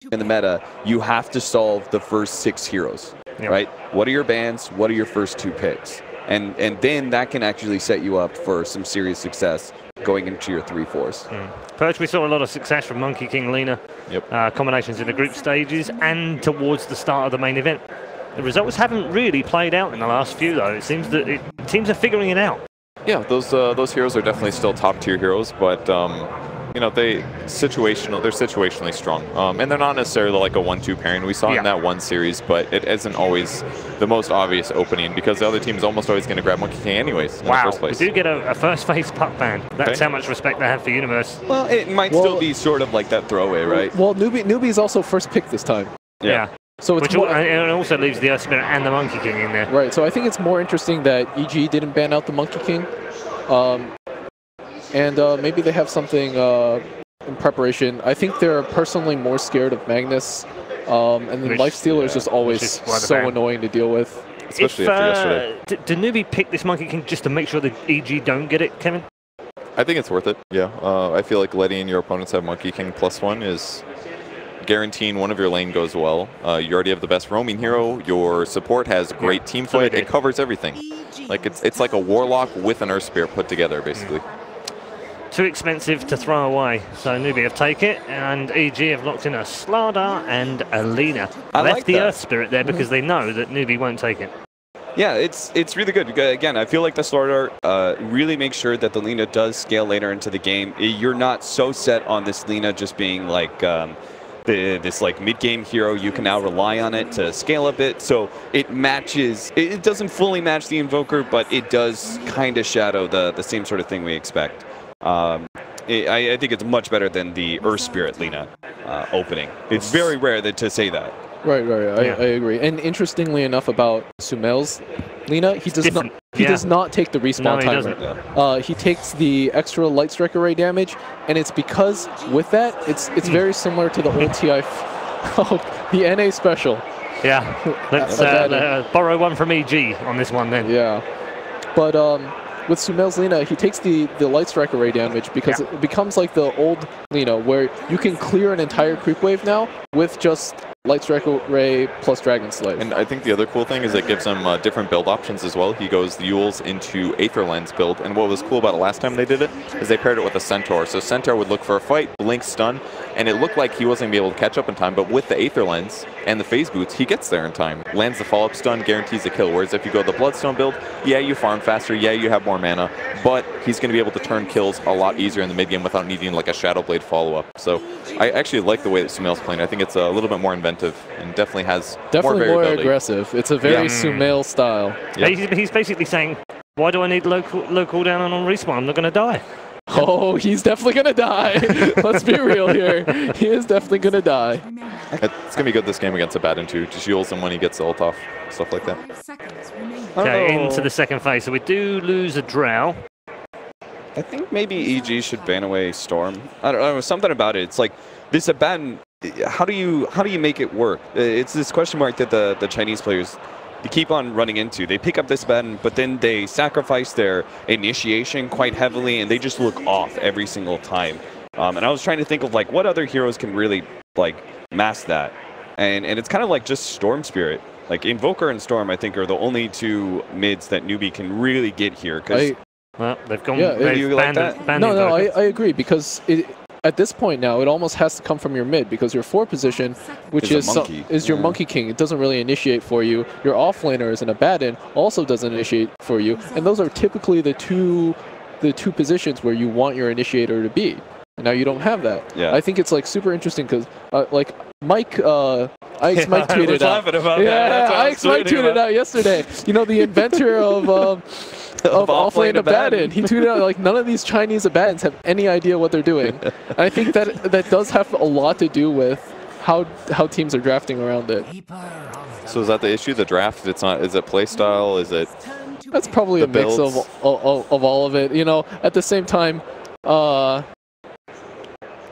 in the meta, you have to solve the first 6 heroes, right? What are your bans? What are your first 2 picks? And then that can actually set you up for some serious success going into your 3-4s. Perch, we saw a lot of success from Monkey King Lina. Combinations in the group stages and towards the start of the main event. The results haven't really played out in the last few, though. It seems that teams are figuring it out. Yeah, those heroes are definitely still top tier heroes, but you know, they're situationally strong, and they're not necessarily like a 1-2 pairing we saw in that one series, but it isn't always the most obvious opening because the other team is almost always going to grab Monkey King anyways in the first place. We do get a first phase puck ban. That's how much respect they have for Universe. Well, it might still be sort of like that throwaway, right? Well, Newbee's also first pick this time. Yeah. So it's it also leaves the Earth Spirit and the Monkey King in there. Right, so I think it's more interesting that EG didn't ban out the Monkey King. And maybe they have something in preparation. I think they're personally more scared of Magnus. And then Lifestealer is just always so annoying to deal with. Especially after yesterday. Did Newbee pick this Monkey King just to make sure that EG don't get it, Kevin? I think it's worth it, yeah. I feel like letting your opponents have Monkey King +1 is guaranteeing one of your lane goes well. You already have the best roaming hero. Your support has great team fight. It covers everything. Like it's like a Warlock with an Earth Spear put together, basically. Too expensive to throw away. So Newbee have taken it, and EG have locked in a Slardar and a Lina. Left the Earth Spirit there because they know that Newbee won't take it. Yeah, it's really good. Again, I feel like the Slardar really makes sure that the Lina does scale later into the game. You're not so set on this Lina just being like this like mid-game hero. You can now rely on it to scale a bit, so it matches. It doesn't fully match the Invoker, but it does kind of shadow the same sort of thing we expect. I think it's much better than the Earth Spirit Lina opening. It's very rare to say that. Right. I agree. And interestingly enough about Sumail's Lina, he does not take the respawn timer. He takes the extra Light Strike Array damage, and it's because with that, it's very similar to the old TI, the NA special. Yeah, let's borrow one from EG on this one then. Yeah, but with Sumail's Lina, he takes the Light Strike Array damage because it becomes like the old Lina where you can clear an entire creep wave now with just Light Strike Array plus Dragon Slave. And I think the other cool thing is it gives him different build options as well. He goes the Yules into Aether Lens build, and what was cool about it last time they did it is they paired it with a Centaur. So Centaur would look for a fight, blink, stun, and it looked like he wasn't going to be able to catch up in time, but with the Aether Lens and the Phase Boots, he gets there in time. Lands the follow-up stun, guarantees a kill, whereas if you go the Bloodstone build, yeah, you farm faster, yeah, you have more mana, but he's going to be able to turn kills a lot easier in the mid-game without needing like a Shadow Blade follow-up. So I actually like the way that Sumail's playing. I think it's a little bit more inventive and definitely has more aggressive. It's a very Sumail style. Yep. He's basically saying, why do I need low cooldown on respawn? I'm not going to die. Oh, he's definitely going to die. Let's be real here. He is definitely going to die. It's going to be good this game against Abaddon too. Just Yules him when he gets ult off, stuff like that. Okay, into the second phase. So we do lose a Drow. I think maybe EG should ban away Storm. I don't know, something about it. It's like this Abaddon. How do you make it work? It's this question mark that the Chinese players they keep on running into. They pick up this Abaddon, but then they sacrifice their initiation quite heavily, and they just look off every single time. And I was trying to think of like what other heroes can really like mask that, and it's kind of like just Storm Spirit. Like Invoker and Storm, I think, are the only two mids that Newbee can really get here. Well, they've gone. Yeah, they've banned I agree because at this point now it almost has to come from your mid because your 4 position, which is your Monkey King, it doesn't really initiate for you. Your offlaner is an Abaddon, also doesn't initiate for you, and those are typically the two positions where you want your initiator to be. And now you don't have that. Yeah. I think it's like super interesting because like Mike, Ike's Mike tweeted out. Ike's Mike tweeted out yesterday. You know, the inventor of offlane Abaddon. He tweeted out like none of these Chinese Abaddons have any idea what they're doing. And I think that does have a lot to do with how teams are drafting around it. So is that the issue? The draft? It's not. Is it play style? Is it? That's probably a mix of all of it. You know, at the same time,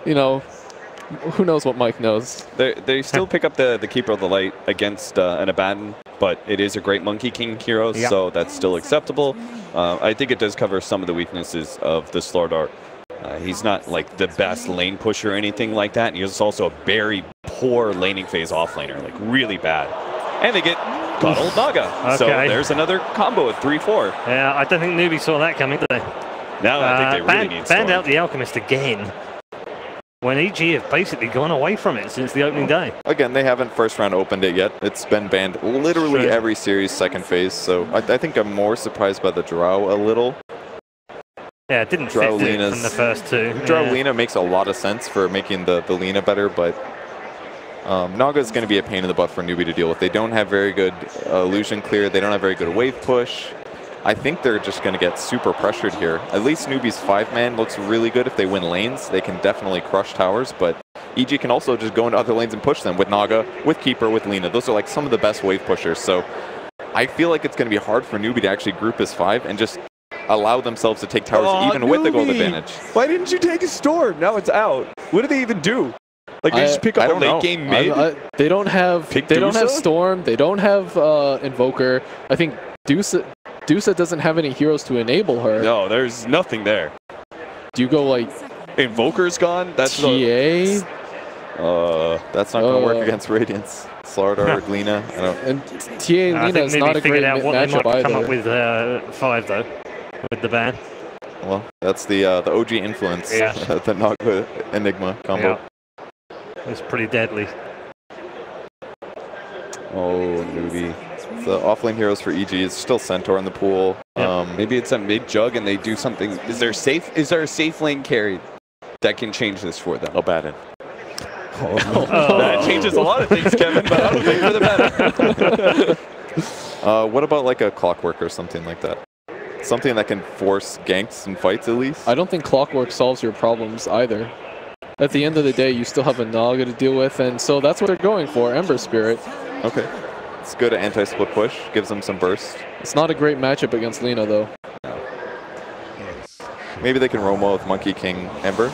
you know, who knows what Mike knows. They still pick up the Keeper of the Light against an Abaddon, but it is a great Monkey King hero, so that's still acceptable. I think it does cover some of the weaknesses of the Slardar. He's not like the best lane pusher or anything like that. And he's also a very poor laning phase offlaner, like really bad. And they get Cuddle Naga. Okay. So there's another combo at 3-4. Yeah, I don't think Newbee saw that coming, did they? No, I think they really need Storm. Banned out the Alchemist again, when EG have basically gone away from it since the opening day. Again, they haven't first round opened it yet. It's been banned literally every series second phase. So I think I'm more surprised by the Drow a little. Yeah, it didn't fit from the first two. Drow Lina makes a lot of sense for making the Lina better, but Naga is going to be a pain in the butt for Newbee to deal with. They don't have very good illusion clear. They don't have very good wave push. I think they're just going to get super pressured here. At least Newbee's 5-man looks really good if they win lanes. They can definitely crush towers, but EG can also just go into other lanes and push them with Naga, with Keeper, with Lina. Those are like some of the best wave pushers. So I feel like it's going to be hard for Newbee to actually group his 5 and just allow themselves to take towers even with the gold advantage. Why didn't you take a Storm? Now it's out. What do they even do? Like they just pick up a late game mid? They don't have Storm. They don't have Invoker. I think Dusa doesn't have any heroes to enable her. No, there's nothing there. Do you go like Invoker's gone? That's TA? That's not going to work against Radiance. Slardar, Lina. And TA and Lina is not a great matchup either. Come up with 5 though, with the ban. Well, that's the OG influence. Yeah. The Naga Enigma combo. Yeah. It's pretty deadly. Oh, Newbee. The offlane heroes for EG is still Centaur in the pool. Yep. Maybe it's a mid jug and they do something. Is there a safe lane carry that can change this for them? Oh, Baden. That changes a lot of things, Kevin, but I don't think for the better. What about like a Clockwork or something like that? Something that can force ganks and fights at least? I don't think Clockwork solves your problems either. At the end of the day, you still have a Naga to deal with, and so that's what they're going for, Ember Spirit. Okay. It's good at anti-split push, gives them some burst. It's not a great matchup against Lina, though. No. Maybe they can roam well with Monkey King Ember.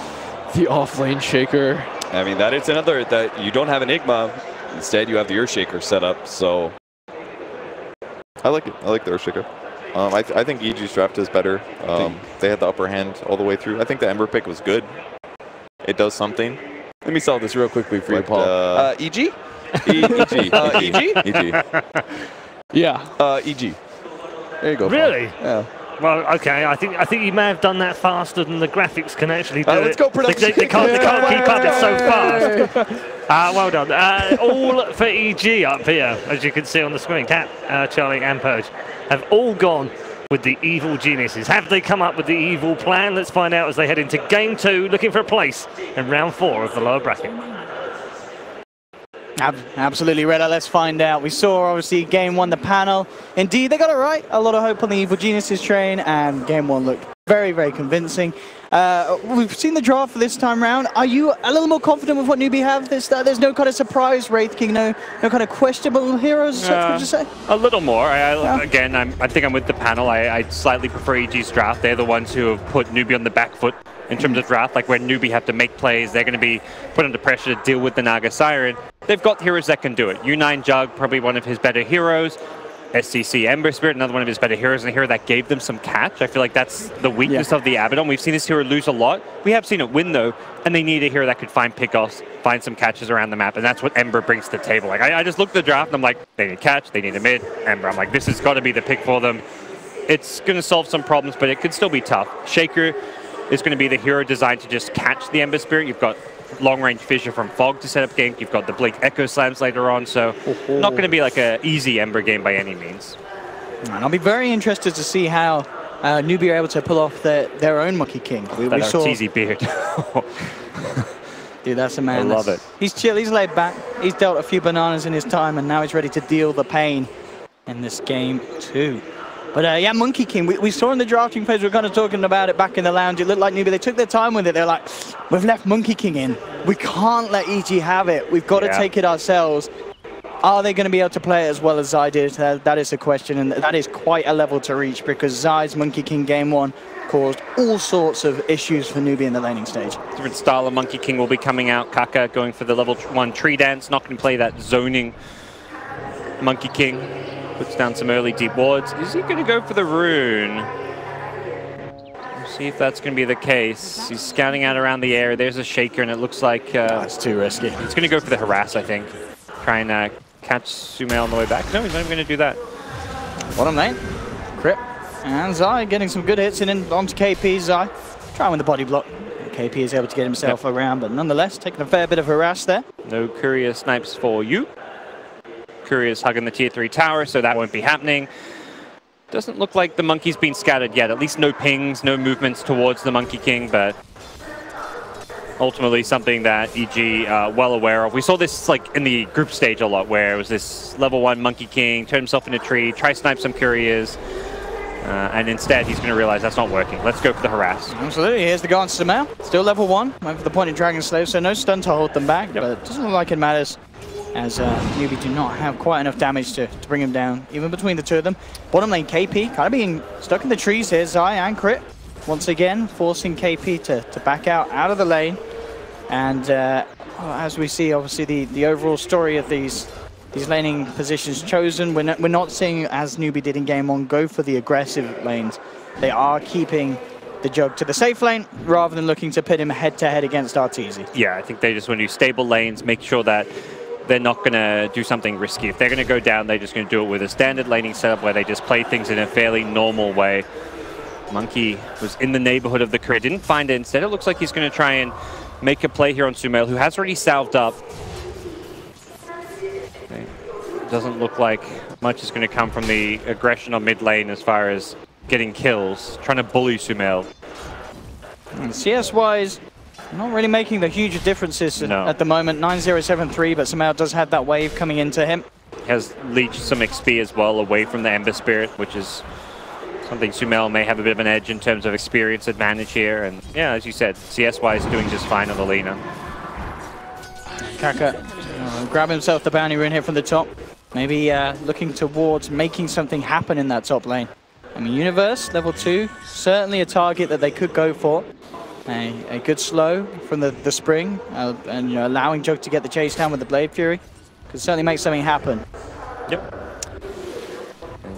The offlane Shaker. I mean, that is another that you don't have Enigma. Instead, you have the Earthshaker set up, so. I like it. I like the Earthshaker. I think EG's draft is better. They had the upper hand all the way through. I think the Ember pick was good. It does something. Let me solve this real quickly for you, Paul. EG? EG. EG? Yeah. EG. There you go, Really? Paul. Yeah. Well, okay. I think you may have done that faster than the graphics can actually do. Let's go production. They can't keep up. It's so fast. Well done. All for EG up here, as you can see on the screen. Cat, Charlie, and Purge have all gone with the evil geniuses. Have they come up with the evil plan? Let's find out as they head into Game 2, looking for a place in round 4 of the lower bracket. Absolutely, Reda. Let's find out. We saw, obviously, Game 1, the panel. Indeed, they got it right. A lot of hope on the Evil Geniuses train, and Game 1 looked very, very convincing. We've seen the draft for this time round. Are you a little more confident with what Newbee have? There's no kind of surprise Wraith King, no kind of questionable heroes, would you say? A little more. Again, I think I'm with the panel. I slightly prefer EG's draft. They're the ones who have put Newbee on the back foot in terms of draft. Like when Newbee have to make plays, they're going to be put under pressure to deal with the Naga Siren. They've got heroes that can do it. U9 Jug, probably one of his better heroes. SCC Ember Spirit, another one of his better heroes, and a hero that gave them some catch. I feel like that's the weakness of the Abaddon. We've seen this hero lose a lot. We have seen it win, though, and they need a hero that could find pickoffs, find some catches around the map, and that's what Ember brings to the table. Like I just looked at the draft, and I'm like, they need catch, they need a mid, Ember. I'm like, this has got to be the pick for them. It's going to solve some problems, but it could still be tough. Shaker is going to be the hero designed to just catch the Ember Spirit. You've got long-range Fissure from Fog to set up gank. You've got the Blink Echo Slams later on, so not going to be like an easy Ember game by any means. And I'll be very interested to see how Newbee are able to pull off their own Monkey King. We saw cheesy beard. Dude, that's a man. I love it. He's chill, he's laid back. He's dealt a few bananas in his time, and now he's ready to deal the pain in this game too. But yeah, Monkey King, we saw in the drafting phase, we were kind of talking about it back in the lounge. It looked like Newbee, they took their time with it. They're like, we've left Monkey King in. We can't let EG have it. We've got to take it ourselves. Are they going to be able to play it as well as Zai did? That is a question, and that is quite a level to reach because Zai's Monkey King Game 1 caused all sorts of issues for Newbee in the laning stage. Different style of Monkey King will be coming out. Kaka going for the level 1 tree dance, not going to play that zoning Monkey King. Puts down some early deep wards. Is he going to go for the rune? See if that's going to be the case. He's scouting out around the area. There's a shaker, and it looks like... that's too risky. He's going to go for the harass, I think. Try and catch Sumail on the way back. No, he's not even going to do that. Bottom lane. Crip. And Zai getting some good hits in onto KP. Zai trying with the body block. KP is able to get himself around, but nonetheless, taking a fair bit of harass there. No courier snipes for you. Courier's hugging the tier 3 tower, so that won't be happening. Doesn't look like the monkey's been scattered yet. At least no pings, no movements towards the Monkey King, but ultimately something that EG well aware of. We saw this like in the group stage a lot, where it was this level 1 Monkey King, turn himself in a tree, try snipe some couriers, and instead he's going to realize that's not working. Let's go for the harass. Absolutely. Here's the guard Sumail. Still level 1. Went for the point in Dragon Slave, so no stun to hold them back, but it doesn't look like it matters, as Newbee do not have quite enough damage to bring him down, even between the two of them. Bottom lane, KP kind of being stuck in the trees here. Zai and Crit once again forcing KP to back out of the lane. And as we see, obviously, the overall story of these laning positions chosen, we're not seeing, as Newbee did in game 1, go for the aggressive lanes. They are keeping the Jug to the safe lane rather than looking to pit him head-to-head against Arteezy. Yeah, I think they just want to do stable lanes, make sure that they're not going to do something risky. If they're going to go down, they're just going to do it with a standard laning setup where they just play things in a fairly normal way. Monkey was in the neighborhood of the career, didn't find it. Instead, it looks like he's going to try and make a play here on Sumail, who has already salved up. It doesn't look like much is going to come from the aggression on mid lane as far as getting kills, trying to bully Sumail. CS-wise, not really making the huge differences at the moment. 9073, but Sumail does have that wave coming into him. Has leached some XP as well away from the Ember Spirit, which is something Sumail may have a bit of an edge in terms of experience advantage here. And yeah, as you said, CS-wise doing just fine on the Lina. Kaka grab himself the bounty rune here from the top. Maybe looking towards making something happen in that top lane. I mean, Universe, level 2, certainly a target that they could go for. A good slow from the spring, and allowing Jug to get the chase down with the Blade Fury could certainly make something happen. Yep.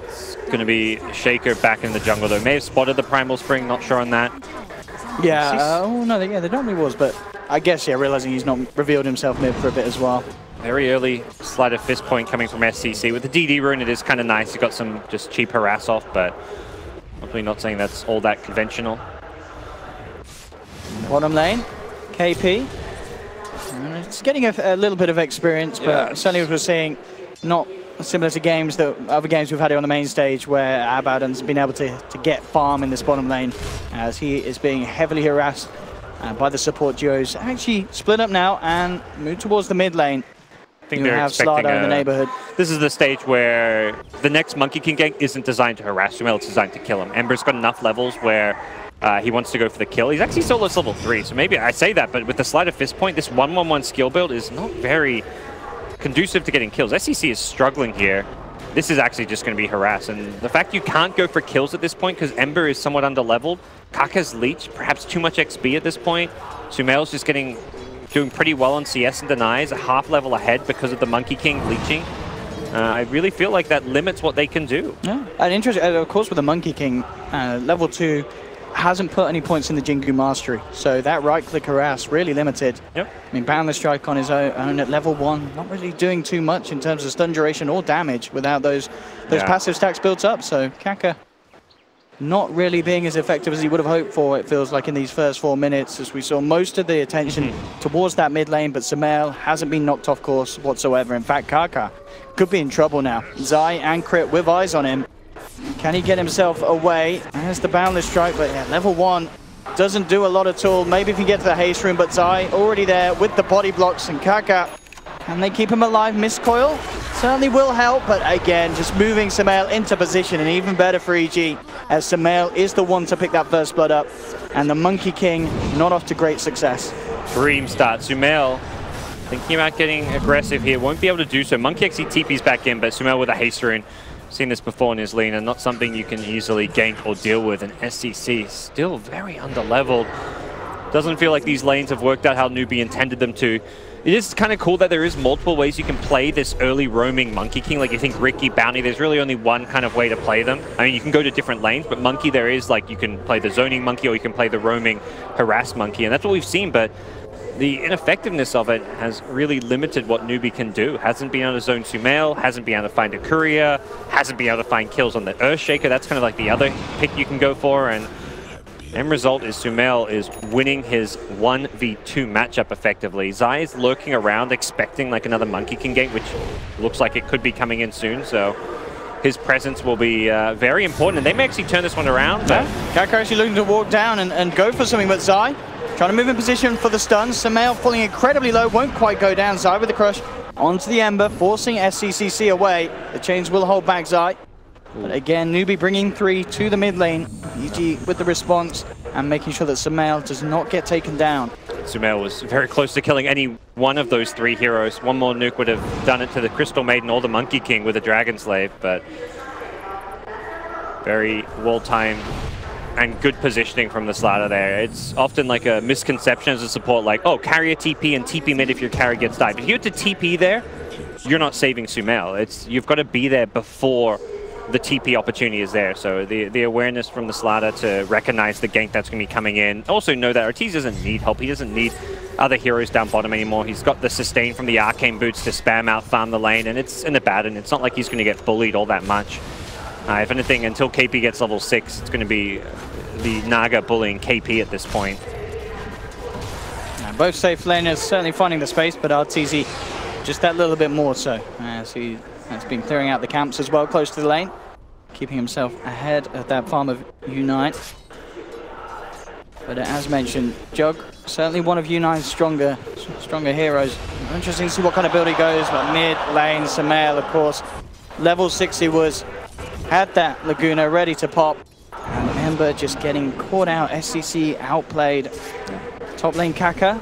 It's going to be Shaker back in the jungle, though. May have spotted the Primal Spring, not sure on that. Yeah, oh no, there normally was, but I guess, yeah, realizing he's not revealed himself mid for a bit as well. Very early Sleight of Fist point coming from SCC. With the DD rune, it is kind of nice. You got some just cheap harass off, but hopefully not saying that's all that conventional. Bottom lane, KP. It's getting a little bit of experience, but certainly as we're seeing, not similar to other games we've had here on the main stage, where Abaddon's been able to get farm in this bottom lane, as he is being heavily harassed by the support duos. Actually split up now and move towards the mid lane. I think they're expecting in the neighborhood. This is the stage where the next Monkey King gang isn't designed to harass Sumail, it's designed to kill him. Ember's got enough levels where he wants to go for the kill. He's actually solo's level 3, so maybe I say that, but with the Sleight of Fist point, this 1-1-1 skill build is not very conducive to getting kills. SCC is struggling here. This is actually just going to be harass, and the fact you can't go for kills at this point because Ember is somewhat under-leveled, Kaka's leech, perhaps too much XP at this point. Sumail's just doing pretty well on CS and denies, a half level ahead because of the Monkey King leeching. I really feel like that limits what they can do. Yeah, and interesting, of course, with the Monkey King, level 2 hasn't put any points in the Jingu Mastery, so that right-click harass really limited. Yep. I mean, Boundless Strike on his own at level 1, not really doing too much in terms of stun duration or damage without those passive stacks built up, so Kaka not really being as effective as he would have hoped for, it feels like, in these first 4 minutes, as we saw most of the attention towards that mid lane, but Sumail hasn't been knocked off course whatsoever. In fact, Kaka could be in trouble now. Zai and Crit with eyes on him. Can he get himself away? There's the Boundless Strike, but yeah, level 1 doesn't do a lot at all. Maybe if you get to the haste room, but Zai already there with the body blocks, and Kaka, can they keep him alive? Mistcoil certainly will help, but again, just moving Sumail into position, and even better for EG, as Sumail is the one to pick that first blood up, and the Monkey King not off to great success. Dream start. Sumail thinking about getting aggressive here, won't be able to do so. Monkey actually TP's back in, but Sumail with a haste rune. Seen this before in his Lina, not something you can easily gank or deal with, and SCC still very under-leveled. Doesn't feel like these lanes have worked out how Newbee intended them to. it is kind of cool that there is multiple ways you can play this early roaming Monkey King. Like you think Ricky, Bounty, there's really only one kind of way to play them. I mean, you can go to different lanes, but Monkey, there is like you can play the zoning Monkey or you can play the roaming harass Monkey, and that's what we've seen. But the ineffectiveness of it has really limited what Newbee can do. Hasn't been able to zone Sumail, hasn't been able to find a courier, hasn't been able to find kills on the Earthshaker. That's kind of like the other pick you can go for, and end result is Sumail is winning his 1v2 matchup effectively. Zai is lurking around expecting like another Monkey King game, which looks like it could be coming in soon, so his presence will be very important, and they may actually turn this one around. But Kaka actually looking to walk down and go for something, but Zai trying to move in position for the stun. Sumail falling incredibly low, won't quite go down. Zai with the crush onto the Ember, forcing SCCC away. The chains will hold back Zai. But again, Newbee bringing 3 to the mid lane. EG with the response and making sure that Sumail does not get taken down. Sumail was very close to killing any one of those 3 heroes. One more nuke would have done it to the Crystal Maiden or the Monkey King with a Dragon Slave, but very well-timed and good positioning from the Slider there. It's often like a misconception as a support, like, oh, carry a TP and TP mid if your carry gets died. If you have to TP there, you're not saving Sumail. You've got to be there before the TP opportunity is there. So the awareness from the Slider to recognize the gank that's going to be coming in. Also know that Ortiz doesn't need help. He doesn't need other heroes down bottom anymore. He's got the sustain from the Arcane Boots to spam out, farm the lane, and it's in the bad, and it's not like he's going to get bullied all that much. If anything, until KP gets level 6, it's going to be the Naga bullying KP at this point. Both safe laners certainly finding the space, but RTZ just that little bit more so, as he has been clearing out the camps as well, close to the lane, keeping himself ahead of that farm of U9. But as mentioned, Jug, certainly one of U9's stronger heroes. Interesting to see what kind of build he goes, but mid lane, Sumail, of course, level 60 had that Laguna ready to pop. And Ember just getting caught out, SCC outplayed. Top lane Kaka,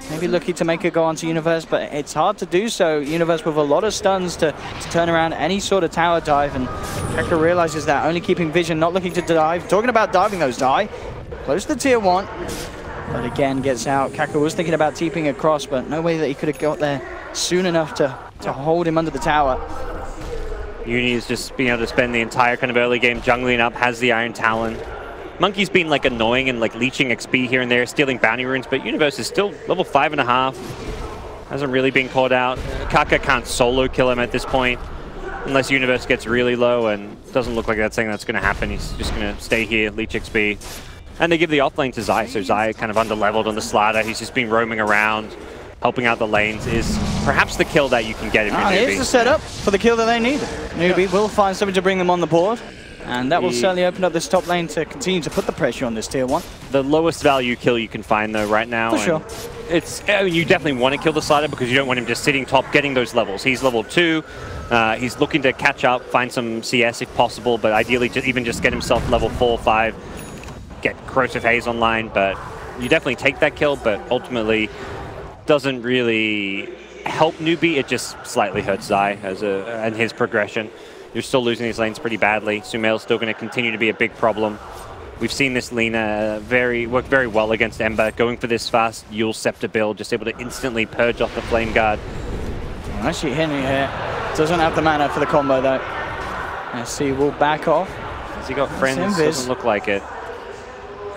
maybe looking to make a go onto Universe, but it's hard to do so. Universe with a lot of stuns to turn around any sort of tower dive, and Kaka realizes that, only keeping vision, not looking to dive. Talking about diving those die, close to tier 1, but again gets out. Kaka was thinking about TPing across, but no way that he could have got there soon enough to hold him under the tower. Uni is just being able to spend the entire kind of early game jungling up, has the Iron Talon. Monkey's been like annoying and like leeching XP here and there, stealing bounty runes, but Universe is still level 5.5. Hasn't really been caught out. Kaka can't solo kill him at this point, unless Universe gets really low, and doesn't look like that's something that's going to happen. He's just going to stay here, leech XP. And they give the offlane to Zai, so Zai kind of under-leveled on the Slider. He's just been roaming around, helping out the lanes, is perhaps the kill that you can get if you're Newbee. Here's the setup for the kill that they need. Newbee will find something to bring them on the board, and that will certainly open up this top lane to continue to put the pressure on this tier 1. The lowest value kill you can find though right now. For sure. I mean, you definitely want to kill the Slider because you don't want him just sitting top getting those levels. He's level 2. He's looking to catch up, find some CS if possible, but ideally even just get himself level 4, 5, get Corrosive Haze online. But you definitely take that kill, but ultimately doesn't really help Newbee. It just slightly hurts Zai and his progression. You're still losing these lanes pretty badly. Sumail's still going to continue to be a big problem. We've seen this Lina work very well against Ember, going for this fast Yule Scepter build, just able to instantly purge off the Flame Guard. Actually, Henry here doesn't have the mana for the combo though. SC will back off. Has he got friends? Doesn't look like it.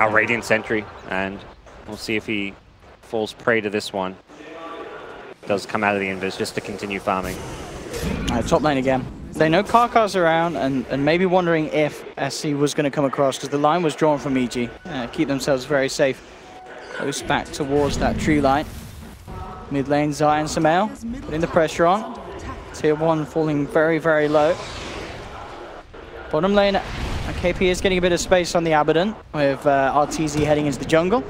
Our Radiant Sentry, and we'll see if he falls prey to this one. Does come out of the invis just to continue farming. Top lane again. They know Karkar's around and maybe wondering if SC was going to come across because the line was drawn from EG. Keep themselves very safe. Close back towards that tree line. Mid lane, Zai and Sumail putting the pressure on. Tier 1 falling very, very low. Bottom lane, KP is getting a bit of space on the Abaddon with RTZ heading into the jungle.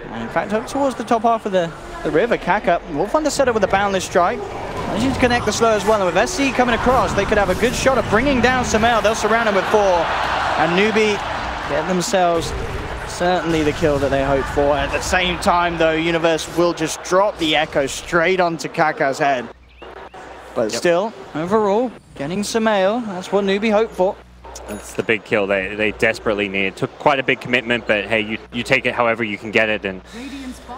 And in fact, up towards the top half of the river, Kaka will find the setup with a Boundless Strike. Managing to connect the slow as well, and with SC coming across, they could have a good shot at bringing down Sumail. They'll surround him with 4, and Newbee get themselves certainly the kill that they hoped for. At the same time, though, Universe will just drop the Echo straight onto Kaka's head. But still, overall, getting Sumail, that's what Newbee hoped for. That's the big kill they desperately need. It took quite a big commitment, but hey, you take it however you can get it and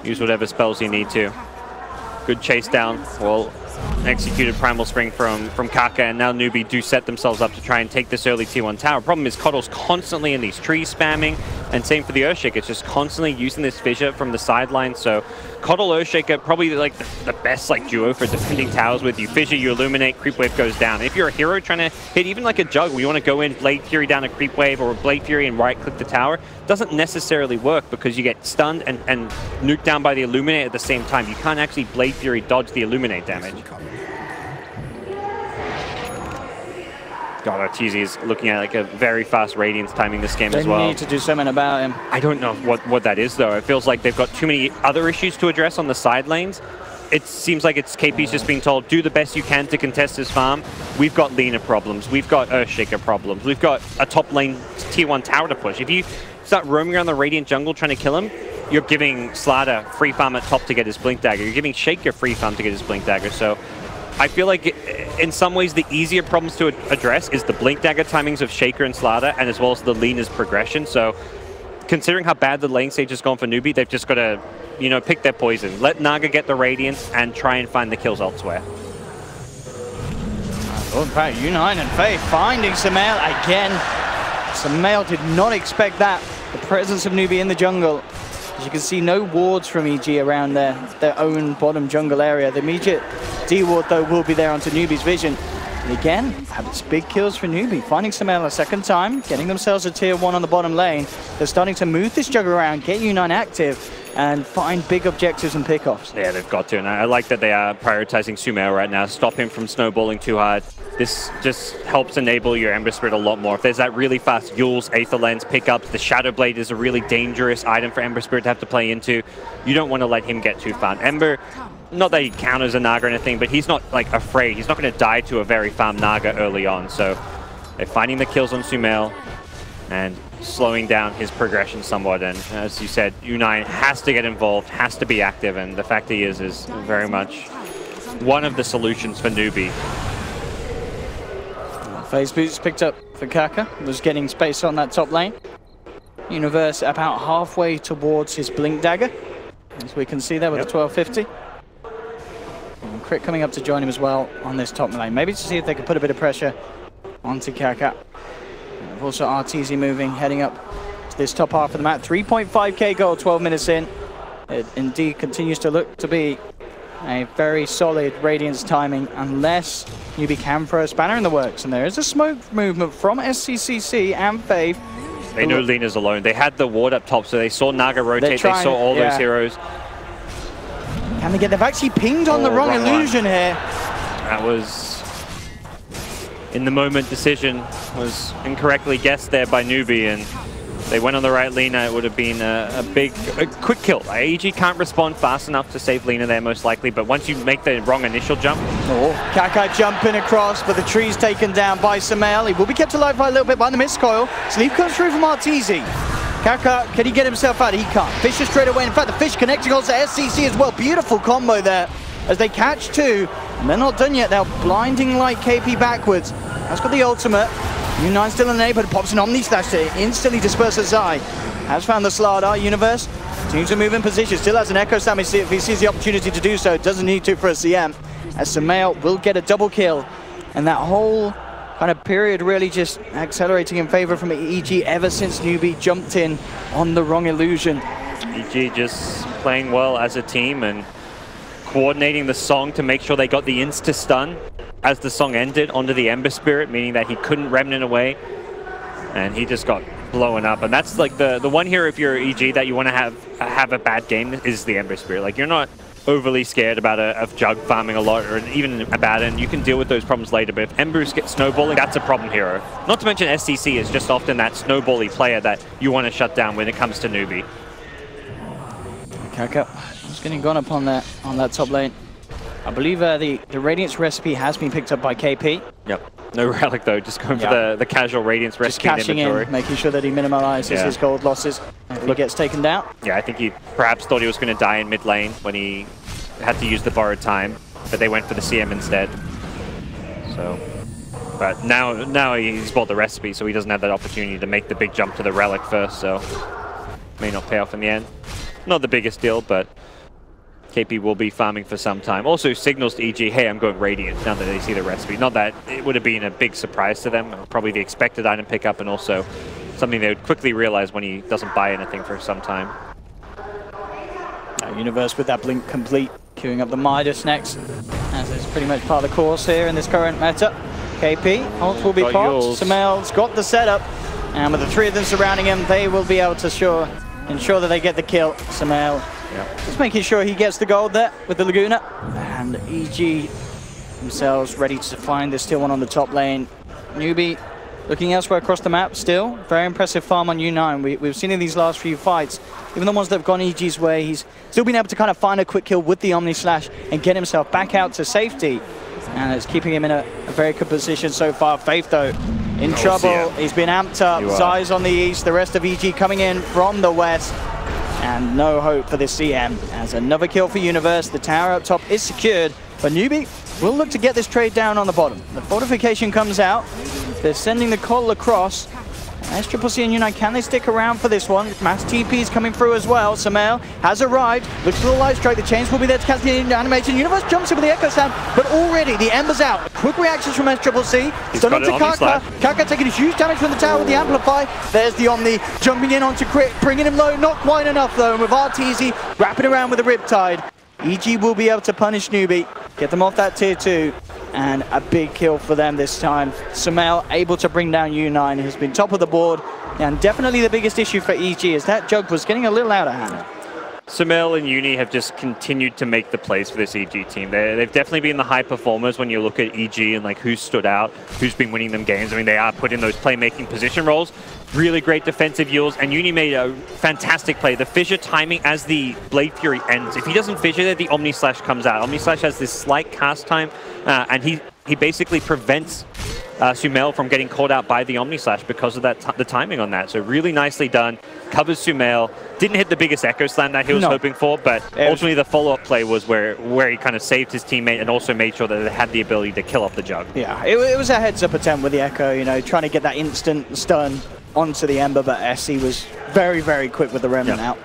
use whatever spells you need to. Good chase down. Well executed Primal Spring from Kaka, and now Newbee do set themselves up to try and take this early Tier 1 tower. Problem is Coddle's constantly in these trees spamming, and same for the Earthshaker. It's just constantly using this fissure from the sideline. So Coddle Earthshaker probably like the best like duo for defending towers with. You fissure, you illuminate, creep wave goes down. If you're a hero trying to hit even like a Jug where you want to go in, Blade Fury down a creep wave or a Blade Fury and right click the tower, doesn't necessarily work because you get stunned and nuked down by the Illuminate at the same time. You can't actually Blade Fury dodge the Illuminate damage. God, Arteezy is looking at like a very fast Radiance timing this game as well. They need to do something about him. I don't know what that is though. It feels like they've got too many other issues to address on the side lanes. It seems like it's KP's just being told, do the best you can to contest his farm. We've got Lina problems. We've got Earthshaker problems. We've got a top lane Tier 1 tower to push. If you start roaming around the Radiant jungle trying to kill him, you're giving Slardar free farm at top to get his Blink Dagger. You're giving Shaker free farm to get his Blink Dagger. So I feel like in some ways the easier problems to address is the Blink Dagger timings of Shaker and Slardar, and as well as the Lina's progression. So considering how bad the lane stage has gone for Newbee, they've just got to, you know, pick their poison. Let Naga get the Radiance and try and find the kills elsewhere. Oh, in fact, U9 and Faye finding Sumail again. Sumail did not expect that. The presence of Newbee in the jungle. As you can see, no wards from EG around their own bottom jungle area. The immediate D ward, though, will be there onto Newbee's vision. And again, it's big kills for Newbee. Finding Sumail a second time, getting themselves a Tier 1 on the bottom lane. They're starting to move this jug around, get U9 active, and find big objectives and pickoffs. Yeah, they've got to, and I like that they are prioritizing Sumail right now. Stop him from snowballing too hard. This just helps enable your Ember Spirit a lot more. If there's that really fast Yules, Aether Lens pickups, the Shadow Blade is a really dangerous item for Ember Spirit to have to play into. You don't want to let him get too far. Ember, not that he counters a Naga or anything, but he's not like afraid. He's not going to die to a very farm Naga early on. So they're finding the kills on Sumail and slowing down his progression somewhat. And as you said, U9 has to get involved, has to be active, and the fact he is very much one of the solutions for Newbee. Phase boots picked up for Kaka, was getting space on that top lane. Universe about halfway towards his Blink Dagger, as we can see there with the 1250. And Crit coming up to join him as well on this top lane. Maybe to see if they could put a bit of pressure onto Kaka. And also Arteezy moving, heading up to this top half of the map. 3.5k gold, 12 minutes in. It indeed continues to look to be a very solid Radiance timing, unless Newbee can throw a spanner in the works. And there is a smoke movement from SCCC and Faith. They know Lina's alone. They had the ward up top, so they saw Naga rotate, they saw all those heroes. Can they get, they've actually pinged on the wrong illusion here. That was, in the moment decision, was incorrectly guessed there by Newbee, and they went on the right Lina. It would have been a quick kill. EG can't respond fast enough to save Lina there, most likely, but once you make the wrong initial jump. Kaka jumping across, but the tree's taken down by Sumail. He will be kept alive by a little bit by the mist coil. Sleep comes through from Arteezy. Kaka, can he get himself out? He can't. Fisher straight away. In fact, the Fish connecting also to SCC as well. Beautiful combo there as they catch two. And they're not done yet. They're blinding light KP backwards. That's got the ultimate. U9 still in the neighborhood, pops an Omni Slash to instantly disperse a Zai. Has found the Slardar. Universe seems to move in position, still has an Echo Slam if he sees the opportunity to do so. Doesn't need to for a CM, as Sumail will get a double kill. And that whole kind of period really just accelerating in favor from EG ever since Newbee jumped in on the wrong illusion. EG just playing well as a team and coordinating the song to make sure they got the insta-stun as the song ended onto the Ember Spirit, meaning that he couldn't Remnant away, and he just got blown up. And that's like the one hero, if you're EG, that you want to have a bad game is the Ember Spirit. Like, you're not overly scared about a Jug farming a lot, or even a Baden. You can deal with those problems later, but if Embers get snowballing, that's a problem hero. Not to mention SCC is just often that snowbally player that you want to shut down when it comes to Newbee. Kaka is getting gone up on that top lane. I believe the Radiance recipe has been picked up by KP. Yep. No Relic though, just going for the casual Radiance recipe just cashing in, making sure that he minimizes his gold losses if he gets taken down. Yeah, I think he perhaps thought he was going to die in mid lane when he had to use the borrowed time, but they went for the CM instead. So, but now he's bought the recipe, so he doesn't have that opportunity to make the big jump to the Relic first, so may not pay off in the end. Not the biggest deal, but KP will be farming for some time. Also signals to EG, hey, I'm going Radiant, now that they see the recipe. Not that it would have been a big surprise to them, probably the expected item pickup, and also something they would quickly realize when he doesn't buy anything for some time. Universe with that blink complete, queuing up the Midas next, as it's pretty much part of the course here in this current meta. KP, ult will be popped, Sumail's got the setup, and with the three of them surrounding him, they will be able to ensure that they get the kill. Sumail just making sure he gets the gold there with the Laguna, and EG themselves ready to find this still one on the top lane. Newbee looking elsewhere across the map still. Very impressive farm on U9. We've seen in these last few fights, even the ones that have gone EG's way, he's still been able to kind of find a quick kill with the Omni Slash and get himself back out to safety. And it's keeping him in a very good position so far. Faith, though, in trouble. He's been amped up. Zai's on the east. The rest of EG coming in from the west. And no hope for this CM. As another kill for Universe. The tower up top is secured. But Newbee will look to get this trade down on the bottom. The fortification comes out. They're sending the call across. SCCC and U9, can they stick around for this one? Mass TP is coming through as well. Sumail has arrived, looks for the light strike, the chains will be there to catch the animation. Universe jumps in with the Echo Sound, but already the Ember's out. Quick reactions from SCCC. Stun onto Kaka. Kaka taking huge damage from the tower with the Amplify. There's the Omni jumping in onto Crit, bringing him low, not quite enough though. And with RTZ wrapping around with the Riptide, EG will be able to punish Newbee, get them off that tier 2. And a big kill for them this time. Sumail able to bring down U9, who's been top of the board. And definitely the biggest issue for EG is that Jug was getting a little out of hand. Sumail and Uni have just continued to make the plays for this EG team. They've definitely been the high performers when you look at EG and like who's stood out, who's been winning them games. I mean, they are put in those playmaking position roles. Really great defensive Yules, and Uni made a fantastic play. The fissure timing as the Blade Fury ends. If he doesn't fissure there, the Omni Slash comes out. Omni Slash has this slight cast time, and he basically prevents Sumail from getting caught out by the Omni Slash because of that the timing on that. So really nicely done. Covers Sumail. Didn't hit the biggest Echo Slam that he was hoping for, but ultimately the follow-up play was where he kind of saved his teammate and also made sure that they had the ability to kill off the Jug. Yeah, it was a heads-up attempt with the Echo, you know, trying to get that instant stun onto the Ember, but SC was very, very quick with the Remnant out.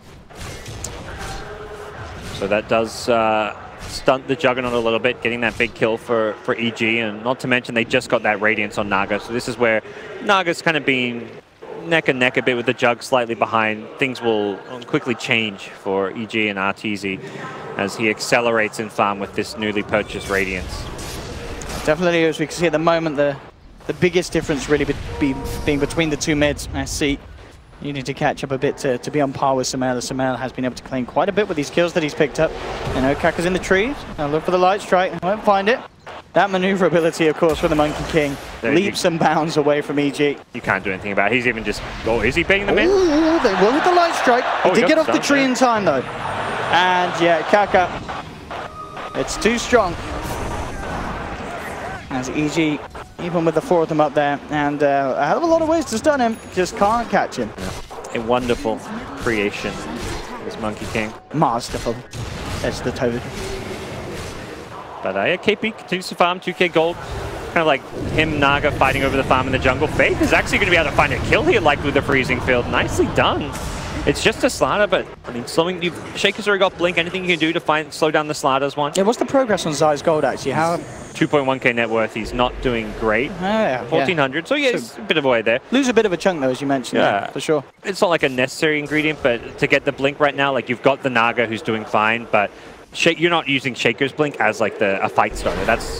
So that does stunt the Juggernaut a little bit, getting that big kill for EG, and not to mention they just got that Radiance on Naga, so this is where Naga's kind of been neck and neck a bit with the Jug slightly behind. Things will quickly change for EG and RTZ as he accelerates in farm with this newly purchased Radiance. Definitely, as we can see at the moment, the biggest difference really being between the two mids. SC needing to catch up a bit to be on par with Sumail. Sumail has been able to claim quite a bit with these kills that he's picked up. You know, Kaka's in the trees. I'll look for the light strike. Won't find it. That maneuverability, of course, for the Monkey King leaps and bounds away from EG. You can't do anything about it. He's even just... Oh, is he baiting them in? Ooh, they will with the light strike. He did get off the tree in time, though. And, yeah, Kaka, it's too strong. As EG, even with the four of them up there, and a hell of a lot of ways to stun him, just can't catch him. A wonderful creation, this Monkey King. Masterful. That's the toad. But yeah, KP continues to farm 2k gold. Kind of like him, Naga, fighting over the farm in the jungle. Faith is actually going to be able to find a kill here, like with the freezing field. Nicely done. It's just a Slaughter, but I mean, Shaker's already got Blink. Anything you can do to slow down the Slaughters one? Yeah, what's the progress on Zai's gold actually? How? 2.1k net worth. He's not doing great. Oh, yeah, 1400. So yeah, it's a bit of a way there. Lose a bit of a chunk though, as you mentioned. Yeah, for sure. It's not like a necessary ingredient, but to get the Blink right now, like you've got the Naga who's doing fine, but you're not using Shaker's Blink as like a fight starter.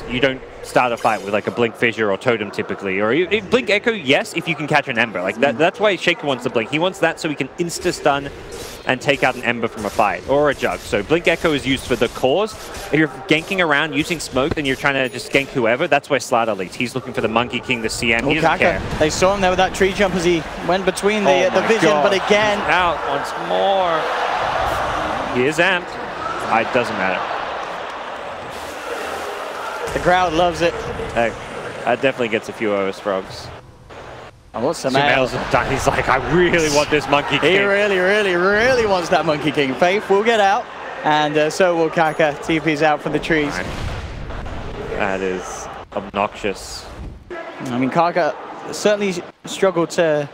You don't start a fight with like a Blink Fissure or Totem typically, or Blink Echo, yes, if you can catch an Ember. Like that's why Shaker wants the Blink. He wants that so he can insta-stun and take out an Ember from a fight, or a Jug. So Blink Echo is used for the cores. If you're ganking around using smoke and you're trying to just gank whoever, that's why Slaughter leads. He's looking for the Monkey King, the CM. He doesn't care. They saw him there with that tree jump as he went between the vision, but again... Out once more. He is amped. It doesn't matter. The crowd loves it. Hey, that definitely gets a few of us frogs. And what's Sumail's done? He's like, I really want this Monkey King. He really, really, really wants that Monkey King. Faith will get out, and so will Kaka. TP's out from the trees. That is obnoxious. I mean, Kaka certainly struggled to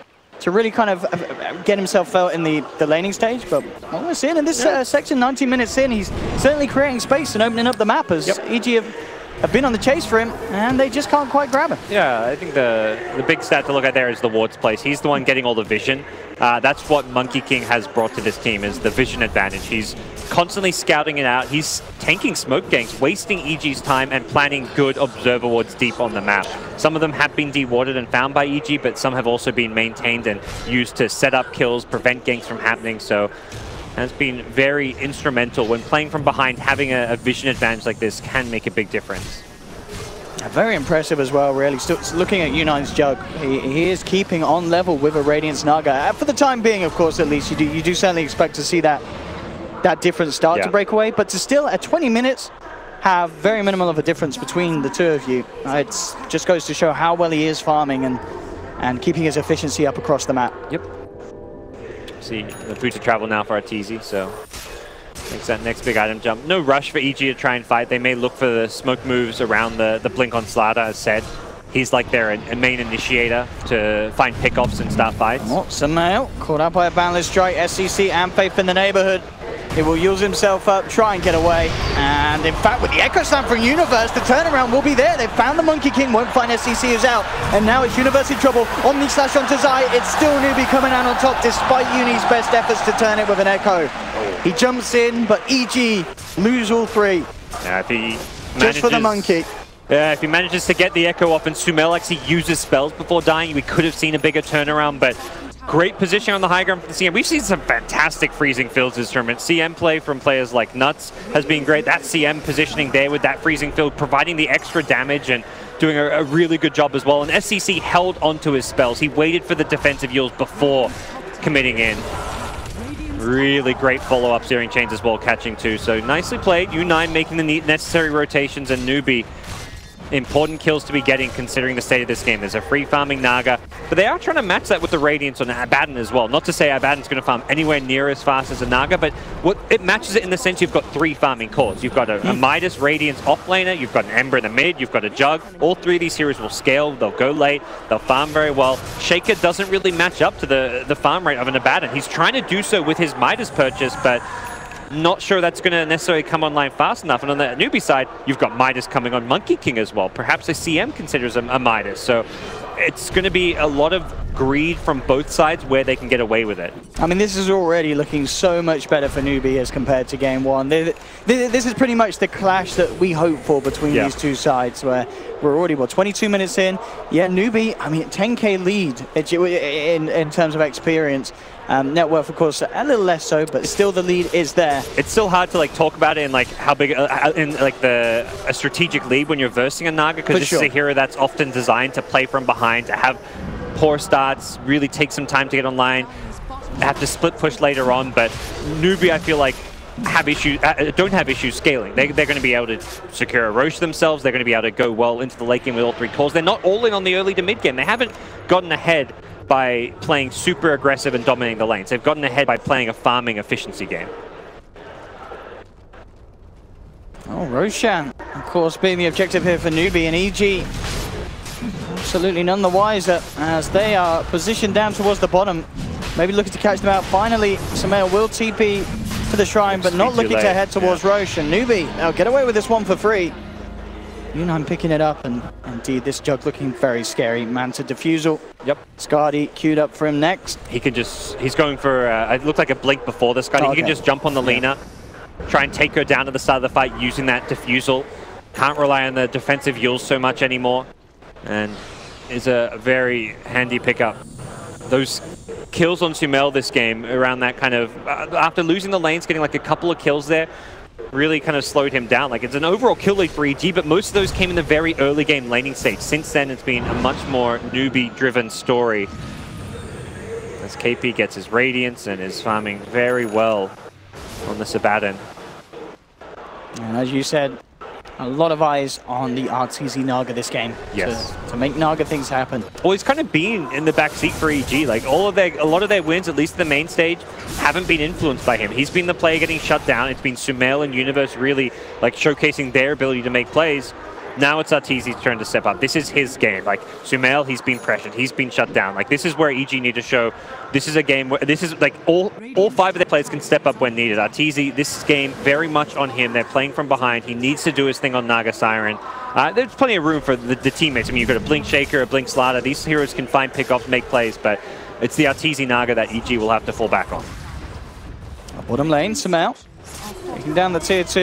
to really kind of get himself felt in the laning stage. But what we're seeing in this section, 19 minutes in, he's certainly creating space and opening up the map as EG have been on the chase for him, and they just can't quite grab him. Yeah, I think the big stat to look at there is the ward's place. He's the one getting all the vision. That's what Monkey King has brought to this team, is the vision advantage. He's constantly scouting it out. He's tanking smoke ganks, wasting EG's time and planting good observer wards deep on the map. Some of them have been dewarded and found by EG, but some have also been maintained and used to set up kills, prevent ganks from happening. So has been very instrumental when playing from behind. Having a vision advantage like this can make a big difference. Very impressive as well, really. Still looking at U9's Jug, he is keeping on level with a Radiance Naga. For the time being, of course, at least, you do certainly expect to see that difference start to break away, but to still, at 20 minutes, have very minimal of a difference between the two of you. It just goes to show how well he is farming and keeping his efficiency up across the map. Yep. See the boot to travel now for our TZ, so makes that next big item jump. No rush for EG to try and fight. They may look for the smoke moves around the blink on Slaughter, as said. He's like their main initiator to find pickoffs and start fights. Oh, Samael caught up by a Boundless Strike, SCC and Faith in the neighborhood. He will use himself up, try and get away. And in fact, with the Echo Slam from Universe, the turnaround will be there. They've found the Monkey King, won't find SCC who's out. And now it's Universe in trouble. Omni slash onto Zai. It's still Newbee coming out on top despite Uni's best efforts to turn it with an Echo. He jumps in, but EG lose all three. Yeah, if he just for the Monkey. Yeah, if he manages to get the Echo off and Sumail actually uses spells before dying, we could have seen a bigger turnaround, but great position on the high ground from the CM. We've seen some fantastic freezing fields this tournament. CM play from players like Nuts has been great. That CM positioning there with that freezing field, providing the extra damage and doing a really good job as well. And SCC held onto his spells. He waited for the defensive heals before committing in. Really great follow-up steering chains as well, catching too. So nicely played. U9 making the necessary rotations, and Newbee, important kills to be getting considering the state of this game. There's a free farming Naga, but they are trying to match that with the Radiance on Abaddon as well. Not to say Abaddon's going to farm anywhere near as fast as a Naga, but what it matches it in the sense you've got three farming cores. You've got a Midas Radiance offlaner, you've got an Ember in the mid, you've got a Jug. All three of these heroes will scale, they'll go late, they'll farm very well. Shaker doesn't really match up to the farm rate of an Abaddon. He's trying to do so with his Midas purchase, but not sure that's going to necessarily come online fast enough. And on the Newbee side, you've got Midas coming on Monkey King as well. Perhaps a CM considers a Midas. So it's going to be a lot of greed from both sides where they can get away with it. I mean, this is already looking so much better for Newbee as compared to game one. This is pretty much the clash that we hope for between these two sides, where we're already, 22 minutes in. Yeah, Newbee, I mean, 10k lead in terms of experience. Net worth, of course, a little less so, but still the lead is there. It's still hard to talk about it in how big a strategic lead when you're versing a Naga, because this is a hero that's often designed to play from behind, to have poor starts, really take some time to get online, have to split push later on. But Newbee, I feel like, don't have issues scaling. They're going to be able to secure a Roche themselves. They're going to be able to go well into the late game with all three cores. They're not all in on the early to mid game. They haven't gotten ahead by playing super aggressive and dominating the lanes. They've gotten ahead by playing a farming efficiency game. Oh, Roshan, of course, being the objective here for Newbee, and EG absolutely none the wiser as they are positioned down towards the bottom. Maybe looking to catch them out. Finally, Samael will TP to the shrine, but not looking to head towards Roche. And Newbee, they'll get away with this one for free. U9 picking it up, and indeed this Jug looking very scary. Manta Diffusal. Yep. Scardy queued up for him next. He can just, he's going for, it looked like a blink before the Scardy. He can just jump on the Lina, try and take her down to the start of the fight using that Diffusal. Can't rely on the defensive heals so much anymore, and is a very handy pickup. Those kills on Sumail this game around that kind of, after losing the lanes, getting a couple of kills there, really kind of slowed him down. It's an overall kill lead for EG, but most of those came in the very early game laning stage. Since then, it's been a much more Newbee-driven story, as KP gets his Radiance and is farming very well on the Abaddon. And as you said, a lot of eyes on the RTZ Naga this game. Yes. To make Naga things happen. Well, he's kind of been in the backseat for EG. A lot of their wins, at least the main stage, haven't been influenced by him. He's been the player getting shut down. It's been Sumail and Universe really showcasing their ability to make plays. Now it's Arteezy's turn to step up. This is his game. Like, Sumail, he's been pressured. He's been shut down. Like, this is where EG need to show this is a game where this is like all 5 of their players can step up when needed. Arteezy, this game very much on him. They're playing from behind. He needs to do his thing on Naga Siren. There's plenty of room for the teammates. I mean, you've got a Blink Shaker, a Blink Slider. These heroes can find pickoffs, make plays, but it's the Arteezy Naga that EG will have to fall back on. Bottom lane, Sumail. Taking down the tier 2,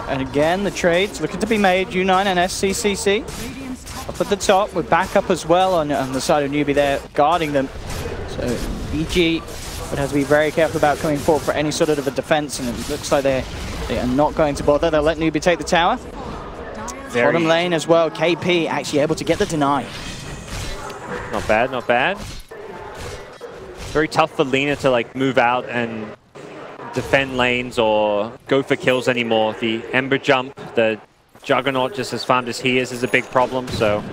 and again, the trades looking to be made. U9 and SCCC up at the top with backup as well on the side of Newbee there, guarding them. So EG would have to be very careful about coming forward for any sort of a defense, and it looks like they are not going to bother. They'll let Newbee take the tower. Bottom lane as well, KP actually able to get the deny. Not bad, not bad. Very tough for Lina to like move out and defend lanes or go for kills anymore. The Ember jump, the Juggernaut just as farmed as he is a big problem, so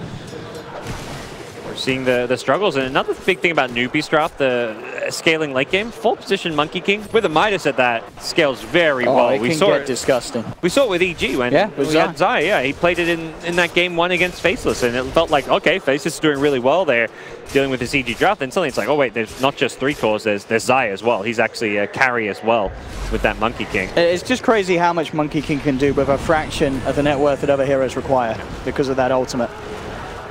we're seeing the struggles. And another big thing about Newbee's draft, the scaling late game, 4th position Monkey King with a Midas at that scales very well. It can get disgusting. We saw it with EG when we had Zai. Yeah, he played it in that game 1 against Faceless, and it felt like, okay, Faceless is doing really well there, dealing with this EG draft. And suddenly it's like, oh wait, there's not just 3 cores, there's Zai as well. He's actually a carry as well with that Monkey King. It's just crazy how much Monkey King can do with a fraction of the net worth that other heroes require because of that ultimate.